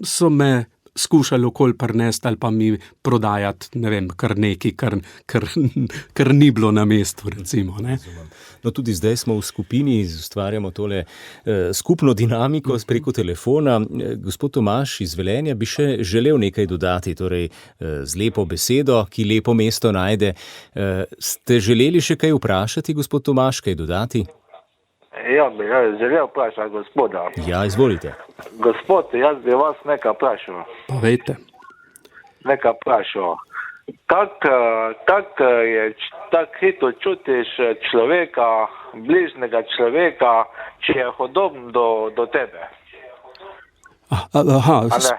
S3: so me skušali okoli prinesti ali pa mi prodajati, ne vem, kar nekaj, kar ni bilo na mestu, recimo, ne.
S2: No, tudi zdaj smo v skupini, ustvarjamo tole skupno dinamiko preko telefona. Gospod Tomaž iz Velenja bi še želel nekaj dodati, torej z lepo besedo, ki lepo mesto najde. Ste želeli še kaj vprašati, gospod Tomaž, kaj dodati?
S5: Ja bi želel vprašati gospoda.
S2: Ja, izvolite.
S5: Gospod, jaz bi vas nekaj vprašal.
S3: Povejte.
S5: Kako je tako hitro čutiš človeka, bližnjega človeka, če je hudoben do tebe?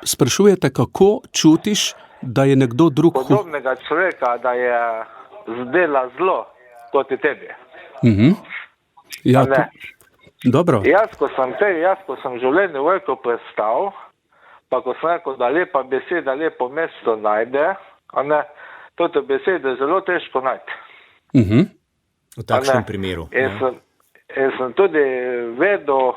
S3: Sprašujete, kako čutiš, da je nekdo drug
S5: Hudobnega človeka, da je zdela zlo proti tebi.
S3: Ja, dobro.
S5: Jaz, ko sem v življenju veliko prestal, pa ko sem rekel, da lepa beseda lepo mesto najde, to besede zelo težko najti.
S2: V takšnem primeru.
S5: In sem tudi vedel,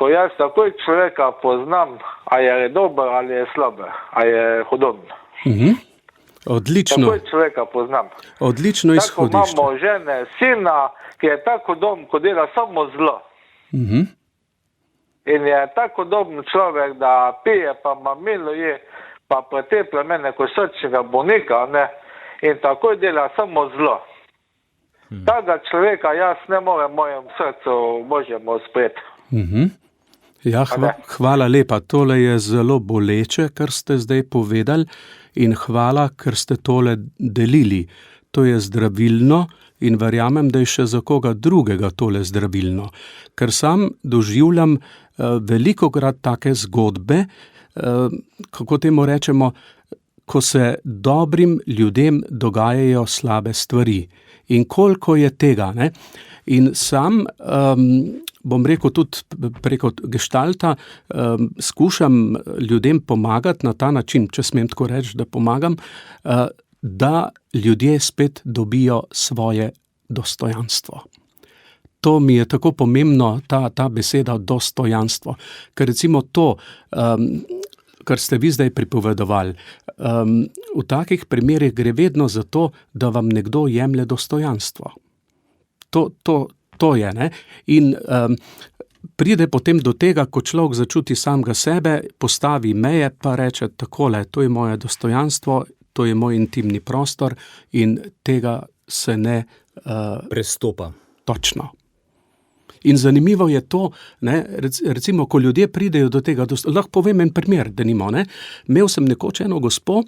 S5: ko jaz takoj človeka poznam, a je dober ali je slabe, a je hudoben.
S3: Odlično.
S5: Takoj človeka poznam.
S3: Odlično izhodišče.
S5: Tako imamo žene, sina, ki je tako hudoben, ko dela samo zlo. In je tako hudoben človek, da pije, pa mamilo je, pa preteple mene kot srčnega bolnika, in takoj dela samo zlo. Takega človeka jaz ne morem v mojem srcu Božjemu sprejeti.
S3: Ja, hvala lepa. Tole je zelo boleče, kar ste zdaj povedali, in hvala, ker ste tole delili. To je zdravilno in verjamem, da je še za koga drugega tole zdravilno. Ker sam doživljam velikokrat take zgodbe, kako temu rečemo, ko se dobrim ljudem dogajajo slabe stvari. In koliko je tega, ne? In sam, bom rekel, tudi preko gestalta skušam ljudem pomagati na ta način, če smem tako reči, da pomagam, da ljudje spet dobijo svoje dostojanstvo. To mi je tako pomembno, ta beseda dostojanstvo. Ker recimo to, kar ste vi zdaj pripovedovali, v takih primerih gre vedno za to, da vam nekdo jemlje dostojanstvo. To je, ne? In pride potem do tega, ko človek začuti samega sebe, postavi meje, pa reče takole, to je moje dostojanstvo, to je moj intimni prostor in tega se ne
S2: prestopa.
S3: Točno. In zanimivo je to, ne, recimo, ko ljudje pridejo do tega, lahko povem en primer, denimo, ne. Imel sem nekoč eno gospo,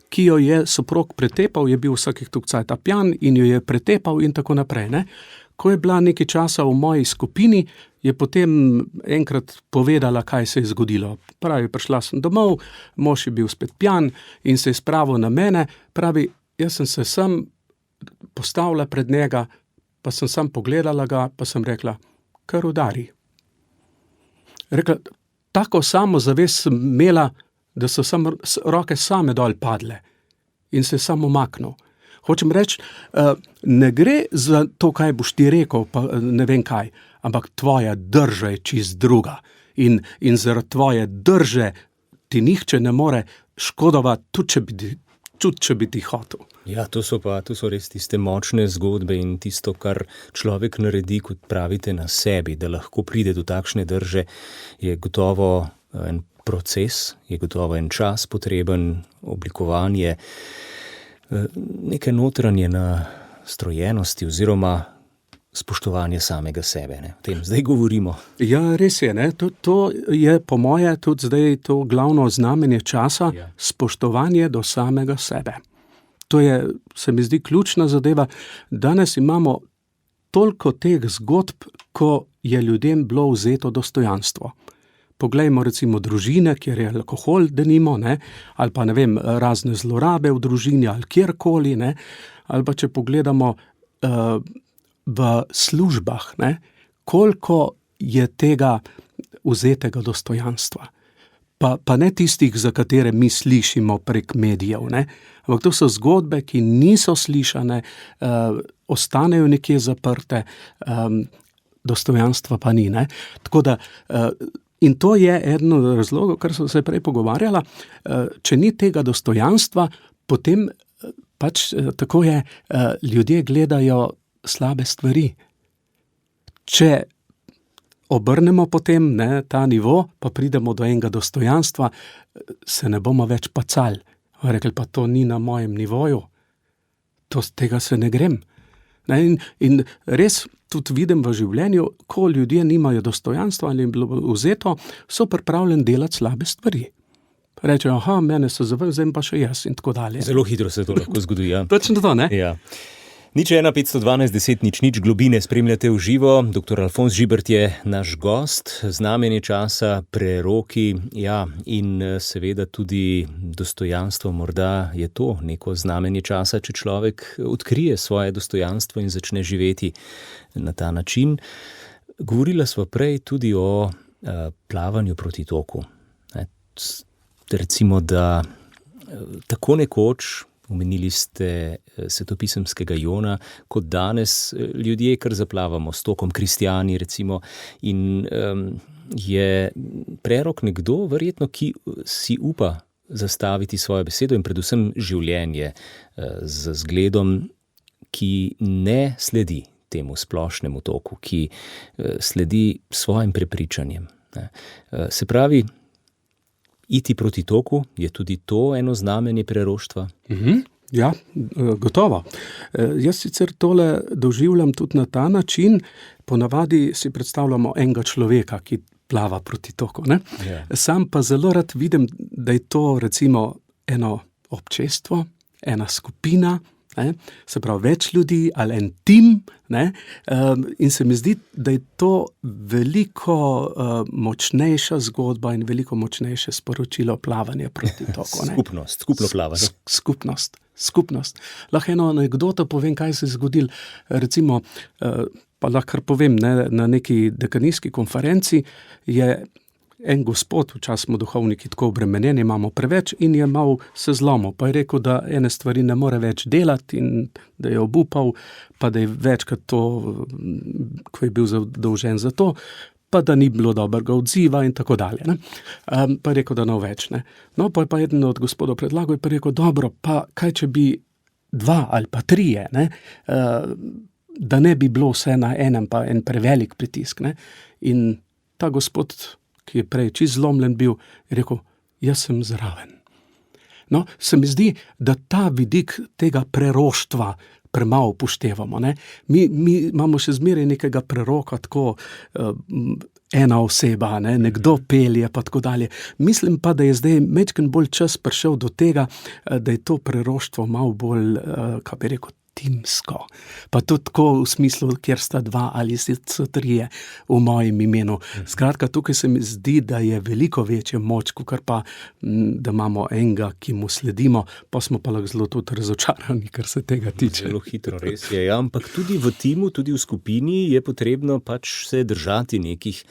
S3: ki jo je soprog pretepal, je bil vsakih toliko cajta pijan in jo je pretepal in tako naprej, ne. Ko je bila nekaj časa v moji skupini, je potem enkrat povedala, kaj se je zgodilo. Pravi, prišla sem domov, mož je bil spet pijan in se je spravil na mene. Pravi, jaz sem se sam postavila pred njega, pa sem sam pogledala ga, pa sem rekla, kar udari. Rekla, tako samozavest sem imela, da so roke same dol padle in se sam umaknil. Hočem reči, ne gre za to, kaj boš ti rekel, pa ne vem kaj, ampak tvoja drža je čist druga. In zaradi tvoje drže ti nihče ne more škodovati, tudi če bi ti hotel.
S2: Ja, to so res tiste močne zgodbe in tisto, kar človek naredi, kot pravite, na sebi, da lahko pride do takšne drže, je gotovo en proces, je gotovo en čas potreben, oblikovanje neke notranje nastrojenosti oziroma spoštovanje samega sebe. Ne? O tem zdaj govorimo.
S3: Ja, res je. Ne? To je po moje tudi zdaj to glavno znamenje časa, spoštovanje do samega sebe. To je, se mi zdi, ključna zadeva. Danes imamo toliko teh zgodb, ko je ljudem bilo vzeto dostojanstvo. Poglejmo recimo družine, kjer je alkohol, denimo, ne, ali pa ne vem, razne zlorabe v družini ali kjerkoli, ne, ali pa če pogledamo v službah, ne, koliko je tega vzetega dostojanstva. Pa ne tistih, za katere mi slišimo prek medijev, ne, ampak to so zgodbe, ki niso slišane, ostanejo nekje zaprte, dostojanstva pa ni, ne. Tako da in to je eden od razlogov, kar so se prej pogovarjala, če ni tega dostojanstva, potem pač tako je, ljudje gledajo slabe stvari. Če obrnemo potem ta nivo, pa pridemo do enega dostojanstva, se ne bomo več pacali. Rekli pa, to ni na mojem nivoju, tega se ne grem. In res tudi vidim v življenju, ko ljudje nimajo dostojanstva ali jim bilo vzeto, so pripravljeni delati slabe stvari. Rečejo, mene so zavrnili, pa še jaz in tako dalje.
S2: Zelo hitro se to lahko zgodi, ja.
S3: Točno to, ne?
S2: Ja. 015121000 globine spremljate v živo. Dr. Alfonz Žibert je naš gost, znamenje časa, preroki, ja, in seveda tudi dostojanstvo. Morda je to neko znamenje časa, če človek odkrije svoje dostojanstvo in začne živeti na ta način. Govorila sva prej tudi o plavanju proti toku. Recimo, da tako nekoč, omenili ste svetopisemskega Jona, kot danes ljudje kar zaplavamo s tokom, kristjani recimo, in je prerok nekdo, verjetno, ki si upa zastaviti svojo besedo in predvsem življenje z zgledom, ki ne sledi temu splošnemu toku, ki sledi svojim prepričanjem. Se pravi, iti proti toku, je tudi to eno znamenje preroštva?
S3: Ja, gotovo. Jaz sicer tole doživljam tudi na ta način, ponavadi si predstavljamo enega človeka, ki plava proti toku, ne?
S2: Ja.
S3: Sam pa zelo rad vidim, da je to recimo eno občestvo, ena skupina, ne? Se pravi več ljudi ali en tim, ne? In se mi zdi, da je to veliko močnejša zgodba in veliko močnejše sporočilo plavanja proti toku.
S2: Skupno plavanje.
S3: Skupnost. Lahko eno anekdoto povem, kaj se je zgodilo. Recimo, pa lahko povem, ne, na neki dekanijski konferenci je en gospod, včasih smo duhovniki tako obremenjeni, imamo preveč, in je mal se zlomil, pa je rekel, da ene stvari ne more več delati in da je obupal, pa da je večkrat to, ko je bil zadolžen za to, pa da ni bilo dobrega odziva in tako dalje. Ne? Pa je rekel, da no več. Ne? No, pa je pa eden od gospodov predlagal, pa je rekel, dobro, pa kaj če bi 2 ali pa 3, ne? Da ne bi bilo vse na enem, pa en prevelik pritisk. Ne? In ta gospod, ki je prej čist zlomljen bil, je rekel, jaz sem zraven. No, se mi zdi, da ta vidik tega preroštva premalo upoštevamo. Ne? Mi imamo še zmeraj nekega preroka, tako ena oseba, ne? Nekdo pelje, pa tako dalje. Mislim pa, da je zdaj majčkeno bolj čas prišel do tega, da je to preroštvo malo bolj, kaj bi rekel, timsko. Pa tudi tako v smislu, kjer sta 2 ali so 3 v mojem imenu. Skratka, tukaj se mi zdi, da je veliko večja moč, kot pa, da imamo enega, ki mu sledimo, pa smo pa lahko zelo tudi razočarani, kar se tega tiče.
S2: Zelo hitro, res je. Ja, ampak tudi v timu, tudi v skupini je potrebno pač se držati nekih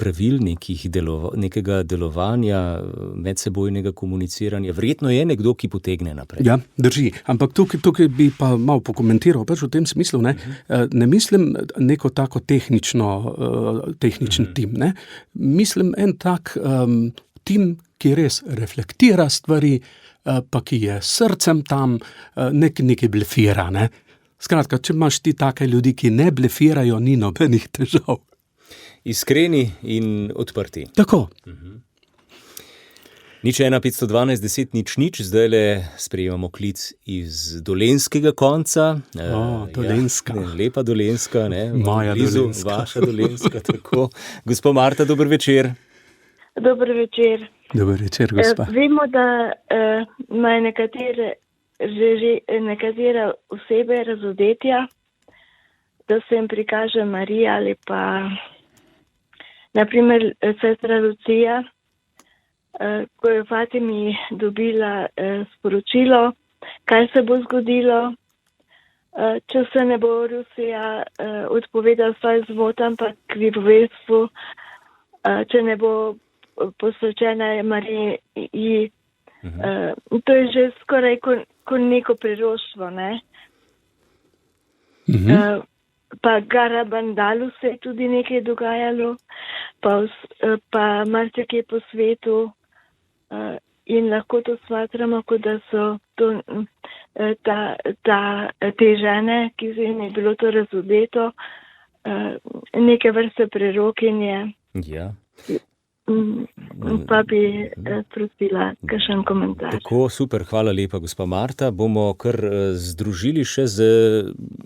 S2: pravil, nekega delovanja, medsebojnega komuniciranja. Verjetno je nekdo, ki potegne naprej.
S3: Ja, drži. Ampak tukaj bi pa malo pokomentiral, pač v tem smislu, ne mislim neko tako tehničen tim, ne. Mislim en tak tim, ki res reflektira stvari, pa ki je srcem tam, nekaj blefira, ne. Skratka, če imaš ti take ljudi, ki ne blefirajo, ni nobenih težav.
S2: Iskreni in odprti.
S3: Tako.
S2: 015121000, zdajle sprejemamo klic iz dolenjskega konca.
S3: Dolenjska.
S2: Ja, lepa Dolenjska, ne?
S3: Moja
S2: blizu,
S3: Dolenjska.
S2: Vaša Dolenjska, tako. Gospa Marta, dober večer.
S4: Dober večer.
S3: Dober večer, gospa.
S4: Vemo, da imajo nekatere osebe razodetja, da se jim prikaže Marija ali pa naprimer sestra Lucija, ko je v Fatimi dobila sporočilo, kaj se bo zgodilo, če se ne bo Rusija odpovedala svoj zvod, ampak krivovedstvu, če ne bo posvečena Mariji. To je že skoraj kot neko preroštvo, ne? Pa Garabandalu se je tudi nekaj dogajalo, pa marsikje po svetu, in lahko to smatramo, kot da so to, te žene, ki se jim je bilo to razodeto, neke vrste prerokinje.
S2: Ja.
S4: pa bi prosila kakšen komentar.
S2: Tako, super, hvala lepa, gospa Marta. Bomo kar združili še z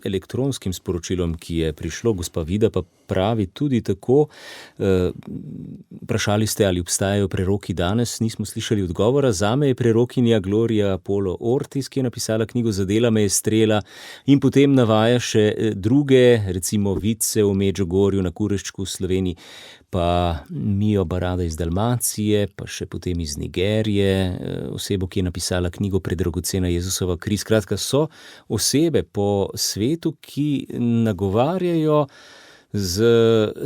S2: elektronskim sporočilom, ki je prišlo. Gospa Vida pa pravi tudi tako. Vprašali ste, ali obstajajo preroki danes, nismo slišali odgovora. Zame je prerokinja Gloria Polo Ortiz, ki je napisala knjigo Zadela me je strela in potem navaja še druge, recimo Vice v Medžugorju, na Kureščku v Sloveniji, pa Mijo Barada iz Dalmacije, pa še potem iz Nigerije, osebo, ki je napisala knjigo Predragocena Jezusova kri. Skratka, so osebe po svetu, ki nagovarjajo z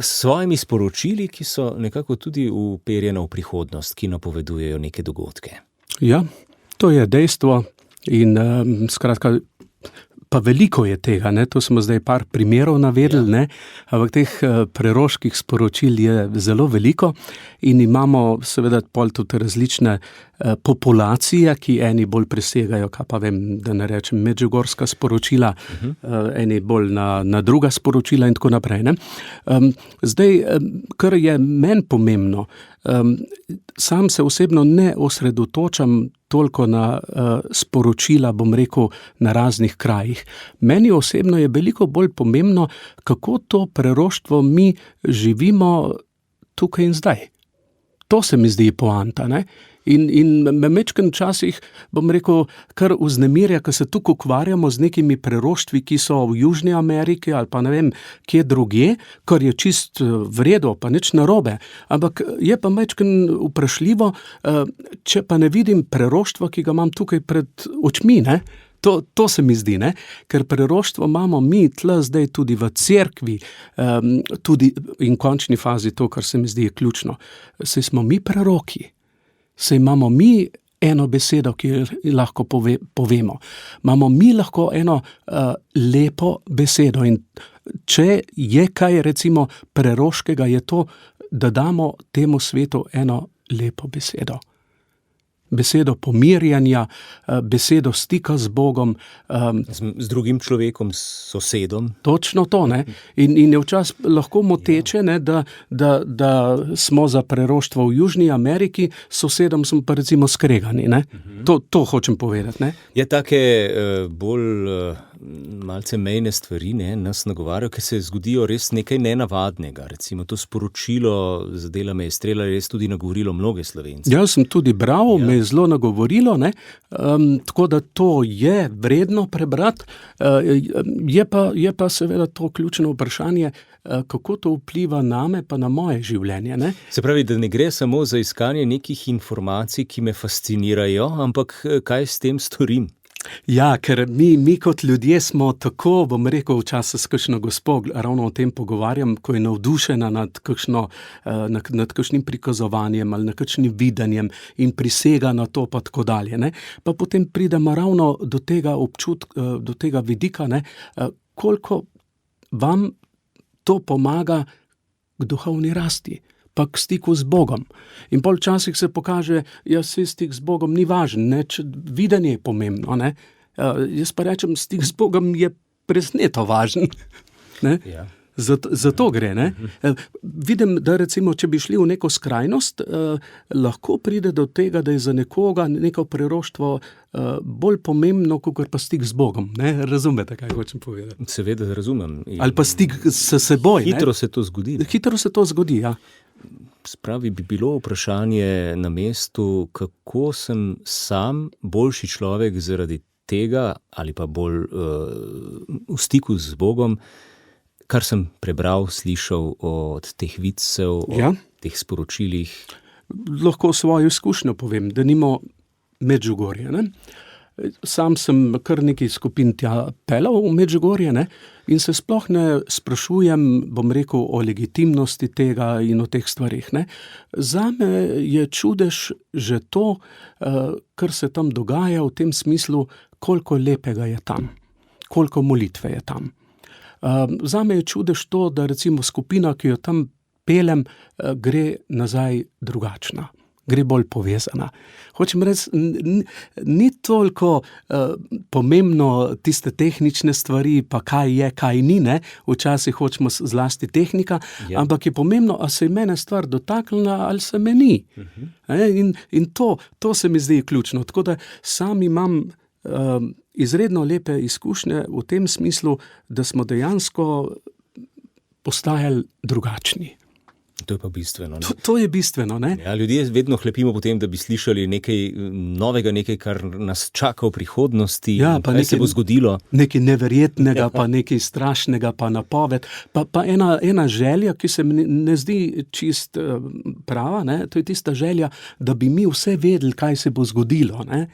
S2: svojimi sporočili, ki so nekako tudi uperjena v prihodnost, ki napovedujejo neke dogodke.
S3: Ja, to je dejstvo in skratka, pa veliko je tega, ne? To smo zdaj par primerov navedli, ne? Ampak teh preroških sporočil je zelo veliko in imamo seveda pol tudi različne populacije, ki eni bolj presegajo, kaj pa vem, da ne rečem, medžugorska sporočila, eni bolj na druga sporočila in tako naprej. Ne? Zdaj, kar je meni pomembno, sam se osebno ne osredotočam toliko na sporočila, bom rekel, na raznih krajih. Meni osebno je veliko bolj pomembno, kako to preroštvo mi živimo tukaj in zdaj. To se mi zdi poanta, ne? In me mečken včasih, bom rekel, kar vznemirja, ko se tukaj ukvarjamo z nekimi preroštvi, ki so v Južni Ameriki ali pa ne vem, kje drugje, kar je čist v redu, pa nič narobe. Ampak je pa mečken vprašljivo, če pa ne vidim preroštva, ki ga imam tukaj pred očmi, ne? To se mi zdi, ne? Ker preroštvo imamo mi tle zdaj tudi v cerkvi, tudi in v končni fazi to, kar se mi zdi je ključno. Saj smo mi preroki. Saj imamo mi eno besedo, ki lahko povemo. Imamo mi lahko eno lepo besedo in če je kaj recimo preroškega, je to, da damo temu svetu eno lepo besedo. Besedo pomirjanja, besedo stika z Bogom.
S2: Z drugim človekom, s sosedom.
S3: Točno to, ne. In je včasih lahko moteče, ne, da smo za preroštvo v Južni Ameriki, s sosedom smo pa recimo skregani, ne. To hočem povedati, ne.
S2: Je take bolj malce mejne stvari, ne, nas nagovarjajo, ker se zgodijo res nekaj nenavadnega. Recimo to sporočilo Zadela me je strela res tudi nagovorilo mnoge Slovence.
S3: Jaz sem tudi bral, me je zelo nagovorilo, ne, tako da to je vredno prebrati. Je pa seveda to ključno vprašanje, kako to vpliva name pa na moje življenje, ne.
S2: Se pravi, da ne gre samo za iskanje nekih informacij, ki me fascinirajo, ampak kaj s tem storim?
S3: Ja, ker mi kot ljudje smo tako, bom rekel, včasih s kakšno gospo ravno o tem pogovarjam, ko je navdušena nad kakšnim prikazovanjem ali nad kakšnim videnjem in prisega na to pa tako dalje, ne. Pa potem pridemo ravno do tega občutka, do tega vidika, ne, koliko vam to pomaga k duhovni rasti, pa k stiku z Bogom. In pol včasih se pokaže, se stik z Bogom ni važen, ne, videnje je pomembno, ne. Jaz pa rečem, stik z Bogom je presneto važen, ne.
S2: Ja.
S3: Zato gre, ne. Vidim, da recimo, če bi šli v neko skrajnost, lahko pride do tega, da je za nekoga neko preroštvo bolj pomembno, kakor pa stik z Bogom, ne. Razumete, kaj hočem povedati?
S2: Seveda razumem.
S3: Ali pa stik s seboj, ne.
S2: Hitro se to zgodi.
S3: Hitro se to zgodi, ja.
S2: Spravi bi bilo vprašanje na mestu, kako sem sam boljši človek zaradi tega ali pa bolj v stiku z Bogom, kar sem prebral, slišal od teh vicev, o teh sporočilih.
S3: Lahko svojo izkušnjo povem, da nimo Medžugorje, ne. Sam sem kar nekaj skupin tja pelal v Medžugorje, ne, in se sploh ne sprašujem, bom rekel, o legitimnosti tega in o teh stvarih, ne. Zame je čudež že to, kar se tam dogaja v tem smislu, koliko lepega je tam, koliko molitve je tam. Zame je čudež to, da recimo skupina, ki jo tam pelem, gre nazaj drugačna. gre bolj povezana. Hočem reči, ni toliko pomembno tiste tehnične stvari, pa kaj je, kaj ni, ne? Včasih hočemo zlasti tehnika, ampak je pomembno, a se je mene stvar dotaknila ali se me ni. In to se mi zdi ključno. Tako da sam imam izredno lepe izkušnje v tem smislu, da smo dejansko postajali drugačni.
S2: To je pa bistveno. Ne?
S3: To je bistveno, ne?
S2: Ja, ljudje vedno hlepimo po tem, da bi slišali nekaj novega, nekaj, kar nas čaka v prihodnosti, kaj se bo zgodilo.
S3: Nekaj neverjetnega, pa nekaj strašnega, pa napoved. Pa ena želja, ki se mi ne zdi čist prava, ne? To je tista želja, da bi mi vse vedeli, kaj se bo zgodilo, ne?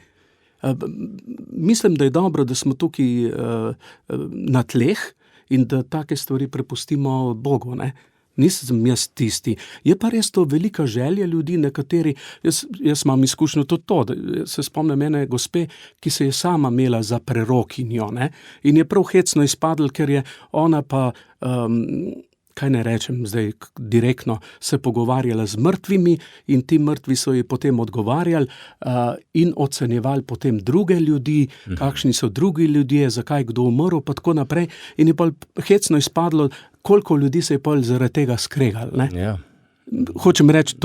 S3: Mislim, da je dobro, da smo tukaj na tleh in da take stvari prepustimo Bogu, ne? Nisem jaz tisti. Je pa res to velika želja ljudi, nekateri, jaz imam izkušnjo tudi to, da se spomnim ene gospe, ki se je sama imela za prerokinjo, ne? In je prav hecno izpadlo, ker je ona pa, kaj ne rečem zdaj direktno, se pogovarjala z mrtvimi in ti mrtvi so ji potem odgovarjali in ocenjevali potem druge ljudi, kakšni so drugi ljudje, zakaj kdo umrl, pa tako naprej. In je pa hecno izpadlo, koliko ljudi se je pol zaradi tega skregal, ne?
S2: Ja.
S3: Hočem reči,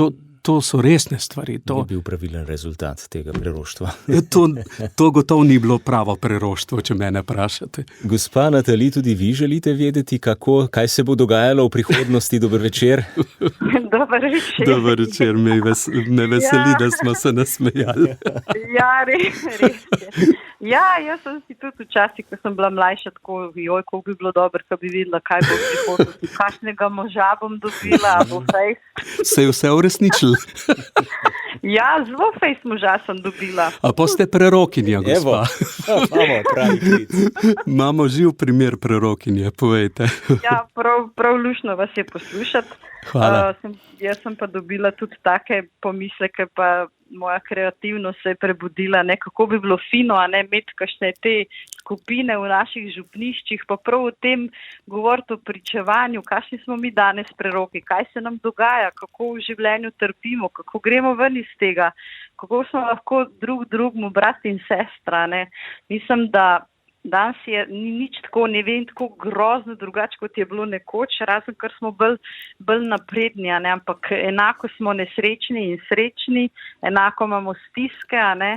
S3: to so resne stvari.
S2: Je bil pravilen rezultat tega preroštva.
S3: To gotovo ni bilo pravo preroštvo, če mene vprašate.
S2: Gospa Natali, tudi vi želite vedeti, kaj se bo dogajalo v prihodnosti? Dober večer.
S7: Dober večer.
S3: Dober večer, me veseli, da smo se nasmejali.
S7: Ja, res je. Ja, jaz sem si tudi včasih, ko sem bila mlajša, tako, koliko bi bilo dobro, ko bi videla, kaj bo v prihodnosti, kakšnega moža bom dobila, bo fejs.
S3: Se je vse uresničilo?
S7: Ja, zelo fejs moža sem dobila.
S3: A pa ste prerokinja, gospa?
S2: Imamo pravi klic.
S3: Imamo živ primer prerokinje, povejte.
S7: Ja, prav lušno vas je poslušati.
S3: Hvala.
S7: Jaz sem pa dobila tudi take pomisleke, pa moja kreativnost se je prebudila, ne, kako bi bilo fino, a ne, imeti kakšne te skupine v naših župniščih, pa prav o tem govoriti o pričevanju, kakšni smo mi danes preroki, kaj se nam dogaja, kako v življenju trpimo, kako gremo ven iz tega, kako smo lahko drugmu brat in sestra, ne. Mislim, da danes ni nič tako, ne vem, tako grozno drugače, kot je bilo nekoč, razen ker smo bolj napredni, a ne, ampak enako smo nesrečni in srečni, enako imamo stiske, a ne,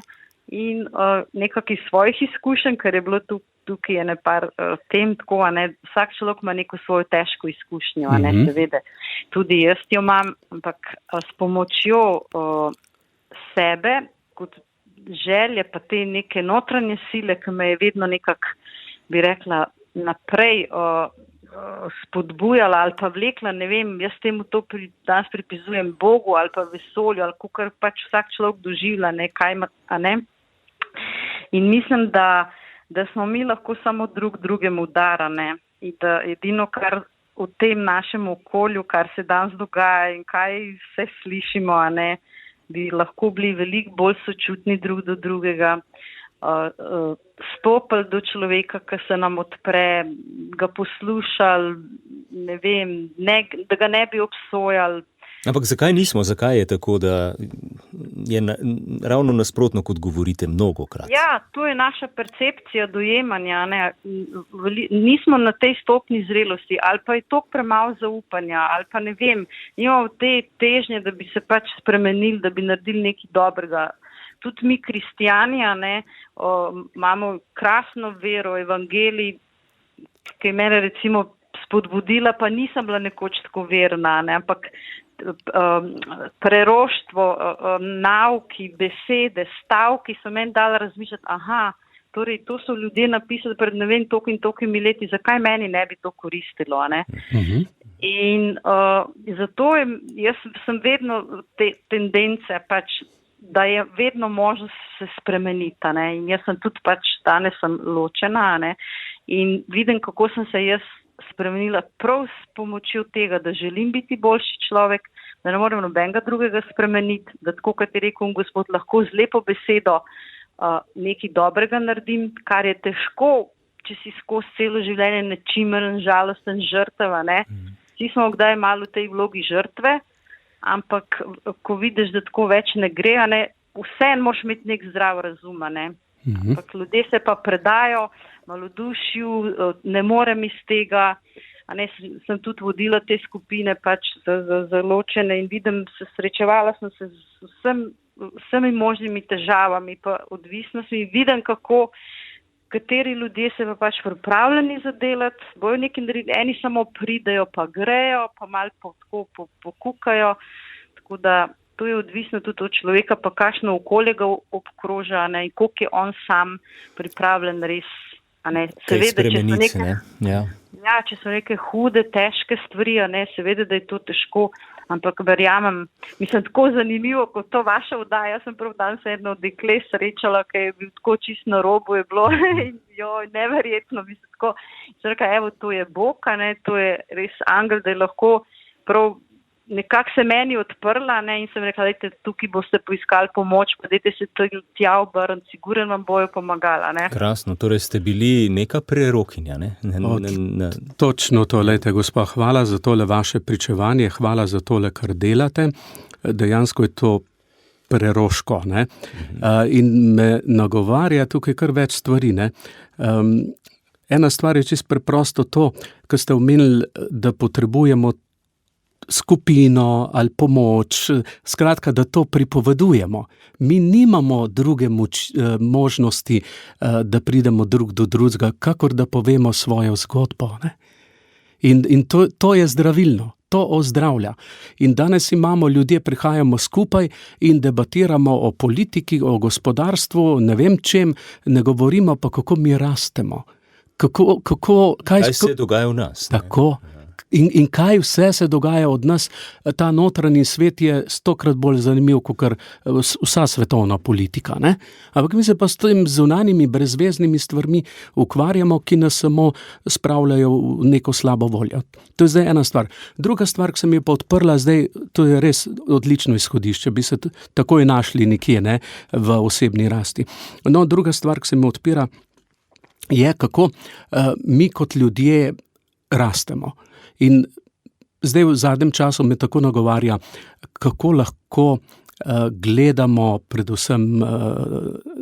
S7: in nekakih svojih izkušenj, ker je bilo tukaj ene par tem tako, a ne, vsak človek ima neko svojo težko izkušnjo, a ne, seveda. Tudi jaz jo imam, ampak s pomočjo sebe, kot želje, pa te neke notranje sile, ki me je vedno nekako, bi rekla, naprej spodbujala ali pa vlekla, ne vem, jaz temu to danes pripizujem Bogu ali pa vesolju, ali kakor pač vsak človek doživlja, ne, kaj ima, a ne. In mislim, da smo mi lahko samo drugemu darane in da edino, kar v tem našem okolju, kar se danes dogaja in kaj vse slišimo, a ne, bi lahko bili veliko bolj sočutni drug do drugega, stopili do človeka, ki se nam odpre, ga poslušali, ne vem, da ga ne bi obsojali.
S2: Ampak zakaj nismo? Zakaj je tako, da je ravno nasprotno, kot govorite mnogokrat?
S7: Ja, to je naša percepcija dojemanja, ne? Nismo na tej stopni zrelosti, ali pa je toliko premalo zaupanja, ali pa ne vem, imamo te težnje, da bi se pač spremenili, da bi naredili nekaj dobrega. Tudi mi kristjani, ne, imamo krasno vero, evangelij, ki je mene recimo spodbudila, pa nisem bila nekoč tako verna, ne, ampak preroštvo, nauki, besede, stavki so meni dali razmišljati, torej to so ljudje napisali pred ne vem toliko in tolikimi leti, zakaj meni ne bi to koristilo, ne? In zato jaz sem vedno te tendence pač, da je vedno možnost se spremeniti, ne? In jaz sem tudi pač, danes sem ločena, ne? In vidim, kako sem se jaz spremenila prav s pomočjo tega, da želim biti boljši človek, da ne morem nobenega drugega spremeniti, da tako, kot je rekel Gospod, lahko z lepo besedo nekaj dobrega naredim, kar je težko, če si skozi celo življenje nečimeren, žalosten, žrtev, ne. Vsi smo kdaj malo v tej vlogi žrtve, ampak ko vidiš, da tako več ne gre, ne, vseeno moraš imeti nek zdrav razum, ne. Ampak ljudje se pa predajo malodušju, ne morem iz tega, ne, sem tudi vodila te skupine pač za ločene in vidim, srečevala sem se z vsemi možnimi težavami pa odvisnostmi, vidim, kateri ljudje se pa pač pripravljeni zadelati, bojo nekaj narediti, eni samo pridejo pa grejo, pa malo pokukajo, tako da to je odvisno tudi od človeka, pa kakšno okolje ga obkroža, ne, in koliko je on sam pripravljen res, ne, seveda, če so neke hude, težke stvari, ne, seveda, da je to težko, ampak verjamem, mislim, tako zanimivo, kot to vaša oddaja, jaz sem prav danes eno dekle srečala, ki je bil tako čisto na robu, je bilo, neverjetno, mislim, tako, sem rekla, evo, to je Bog, ne, to je res angel, da je lahko prav, nekako se meni odprla, ne, in sem rekla, dajte, tukaj boste poiskali pomoč, pa dajte se tja obrniti, siguren vam bojo pomagala, ne.
S2: Krasno, torej ste bili neka prerokinja, ne?
S3: Točno to, lejte, gospa, hvala za tole vaše pričevanje, hvala za tole, kar delate, dejansko je to preroško, ne, in me nagovarja tukaj kar več stvari, ne. Ena stvar je čisto preprosto to, ko ste omenili, da potrebujemo skupino ali pomoč, skratka, da to pripovedujemo. Mi nimamo druge možnosti, da pridemo drug do drugega, kakor da povemo svojo zgodbo. Ne? In to je zdravilno, to ozdravlja. In danes ljudje prihajamo skupaj in debatiramo o politiki, o gospodarstvu, ne vem čem, ne govorimo pa, kako mi rastemo. Kaj
S2: se dogaja v nas?
S3: Tako. In kaj vse se dogaja od nas, ta notranji svet je 100-krat bolj zanimiv, kot vsa svetovna politika. Ne? Ampak mi se pa s tem zunanjimi, brezveznimi stvarmi ukvarjamo, ki nas samo spravljajo v neko slabo voljo. To je zdaj ena stvar. Druga stvar, ki se mi je pa odprla zdaj, to je res odlično izhodišče, bi se takoj našli nekje, ne, v osebni rasti. No, druga stvar, ki se mi odpira, je, kako mi kot ljudje rastemo. In zdaj v zadnjem času me tako nagovarja, kako lahko gledamo predvsem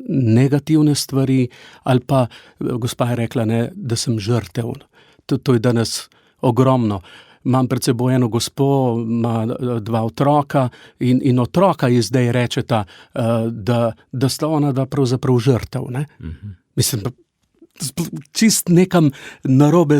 S3: negativne stvari, ali pa, gospa je rekla, ne, da sem žrtev. To je danes ogromno. Imam pred seboj eno gospo, ima 2 otroka in otroka ji zdaj rečeta, da sta ona dva pravzaprav žrtev. Ne? Mislim, čist nekam narobe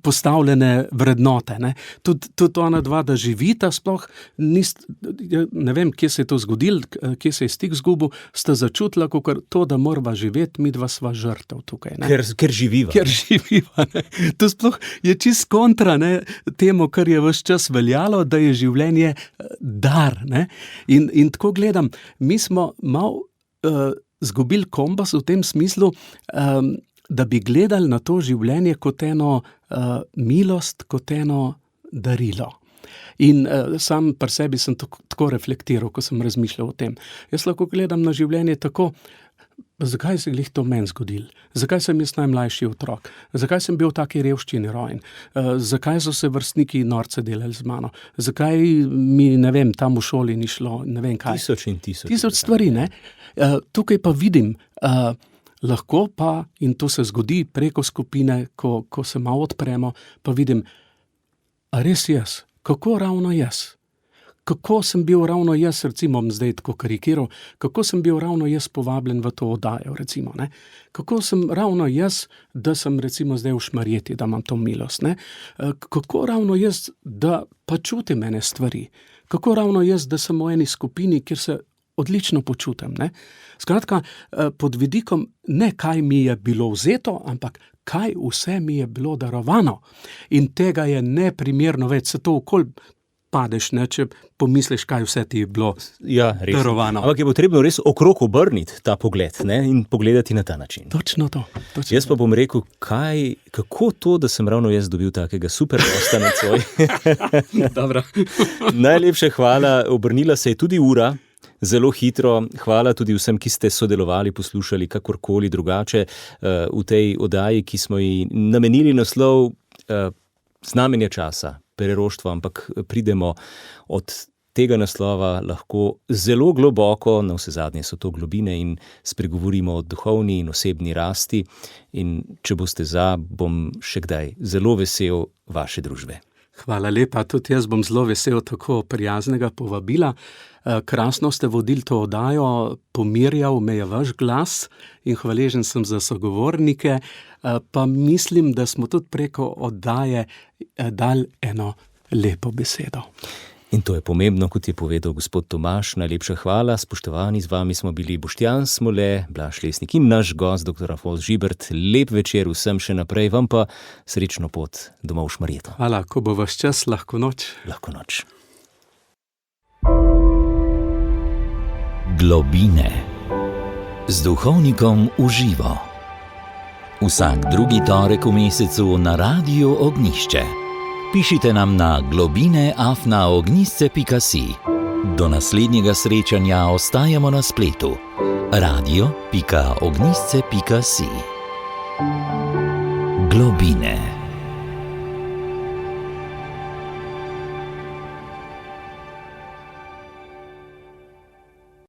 S3: postavljene vrednote. Ne? Tudi ona dva, da živita, sploh ne vem, kje se je to zgodilo, kje se je stik zgubil, sta začutila, kakor to, da morava živeti, mi dva sva žrtev tukaj. Ne?
S2: Ker živiva.
S3: Ker živiva. Ne? To sploh je čist kontra, ne, temu, kar je ves čas veljalo, da je življenje dar. Ne? In tako gledam, mi smo malo zgubili kompas v tem smislu, da bi gledali na to življenje kot eno milost, kot eno darilo. In sam pri sebi sem tako reflektiral, ko sem razmišljal o tem. Jaz lahko gledam na življenje tako, zakaj se glih to meni zgodilo? Zakaj sem jaz najmlajši otrok? Zakaj sem bil v taki revščini rojen? Zakaj so se vrstniki norce delali z mano? Zakaj mi, ne vem, tam v šoli ni šlo, ne vem kaj. Tisoč stvari, ne? Tukaj pa vidim, lahko pa, in to se zgodi preko skupine, ko se malo odpremo, pa vidim, a res jaz? Kako ravno jaz? Kako sem bil ravno jaz, recimo, zdaj tako karikiral, kako sem bil ravno jaz povabljen v to oddajo, recimo, ne? Kako sem ravno jaz, da sem, recimo, zdaj v Šmarjeti, da imam to milost, ne? Kako ravno jaz, da pa čutim ene stvari? Kako ravno jaz, da sem v eni skupini, kjer se odlično počutim, ne? Skratka, pod vidikom ne kaj mi je bilo vzeto, ampak kaj vse mi je bilo darovano. In tega je neprimerno več, se to okoli padeš, ne, če pomisliš, kaj vse ti je bilo darovano.
S2: Ampak je potrebno res okrog obrniti ta pogled, ne, in pogledati na ta način.
S3: Točno to.
S2: Jaz pa bom rekel, kako to, da sem ravno jaz dobil takega super gosta nocoj.
S3: Dobro.
S2: Najlepša hvala, obrnila se je tudi ura, zelo hitro. Hvala tudi vsem, ki ste sodelovali, poslušali kakorkoli drugače v tej oddaji, ki smo ji namenili naslov Znamenje časa, preroštvo, ampak pridemo od tega naslova lahko zelo globoko, na vse zadnje so to globine, in spregovorimo o duhovni in osebni rasti. In če boste za, bom še kdaj zelo vesel vaše družbe.
S3: Hvala lepa, tudi jaz bom zelo vesel tako prijaznega povabila. Krasno ste vodili to oddajo, pomirjal me je vaš glas in hvaležen sem za sogovornike, pa mislim, da smo tudi preko oddaje dali eno lepo besedo.
S2: In to je pomembno, kot je povedal gospod Tomaž. Najlepša hvala, spoštovani, z vami smo bili Boštjan Smole, Blaž Lesnik in naš gost, dr. Alfonz Žibert. Lep večer vsem še naprej, vam pa srečno pot domov v Šmarjeto.
S3: Hvala, ko bo vaš čas, lahko noč.
S2: Lahko noč.
S1: Globine z duhovnikom v živo. Vsak drugi torek v mesecu na Radiu Ognjišče. Pišite nam na globine@ognjisce.si. Do naslednjega srečanja ostajamo na spletu radio.ognjisce.si. Globine.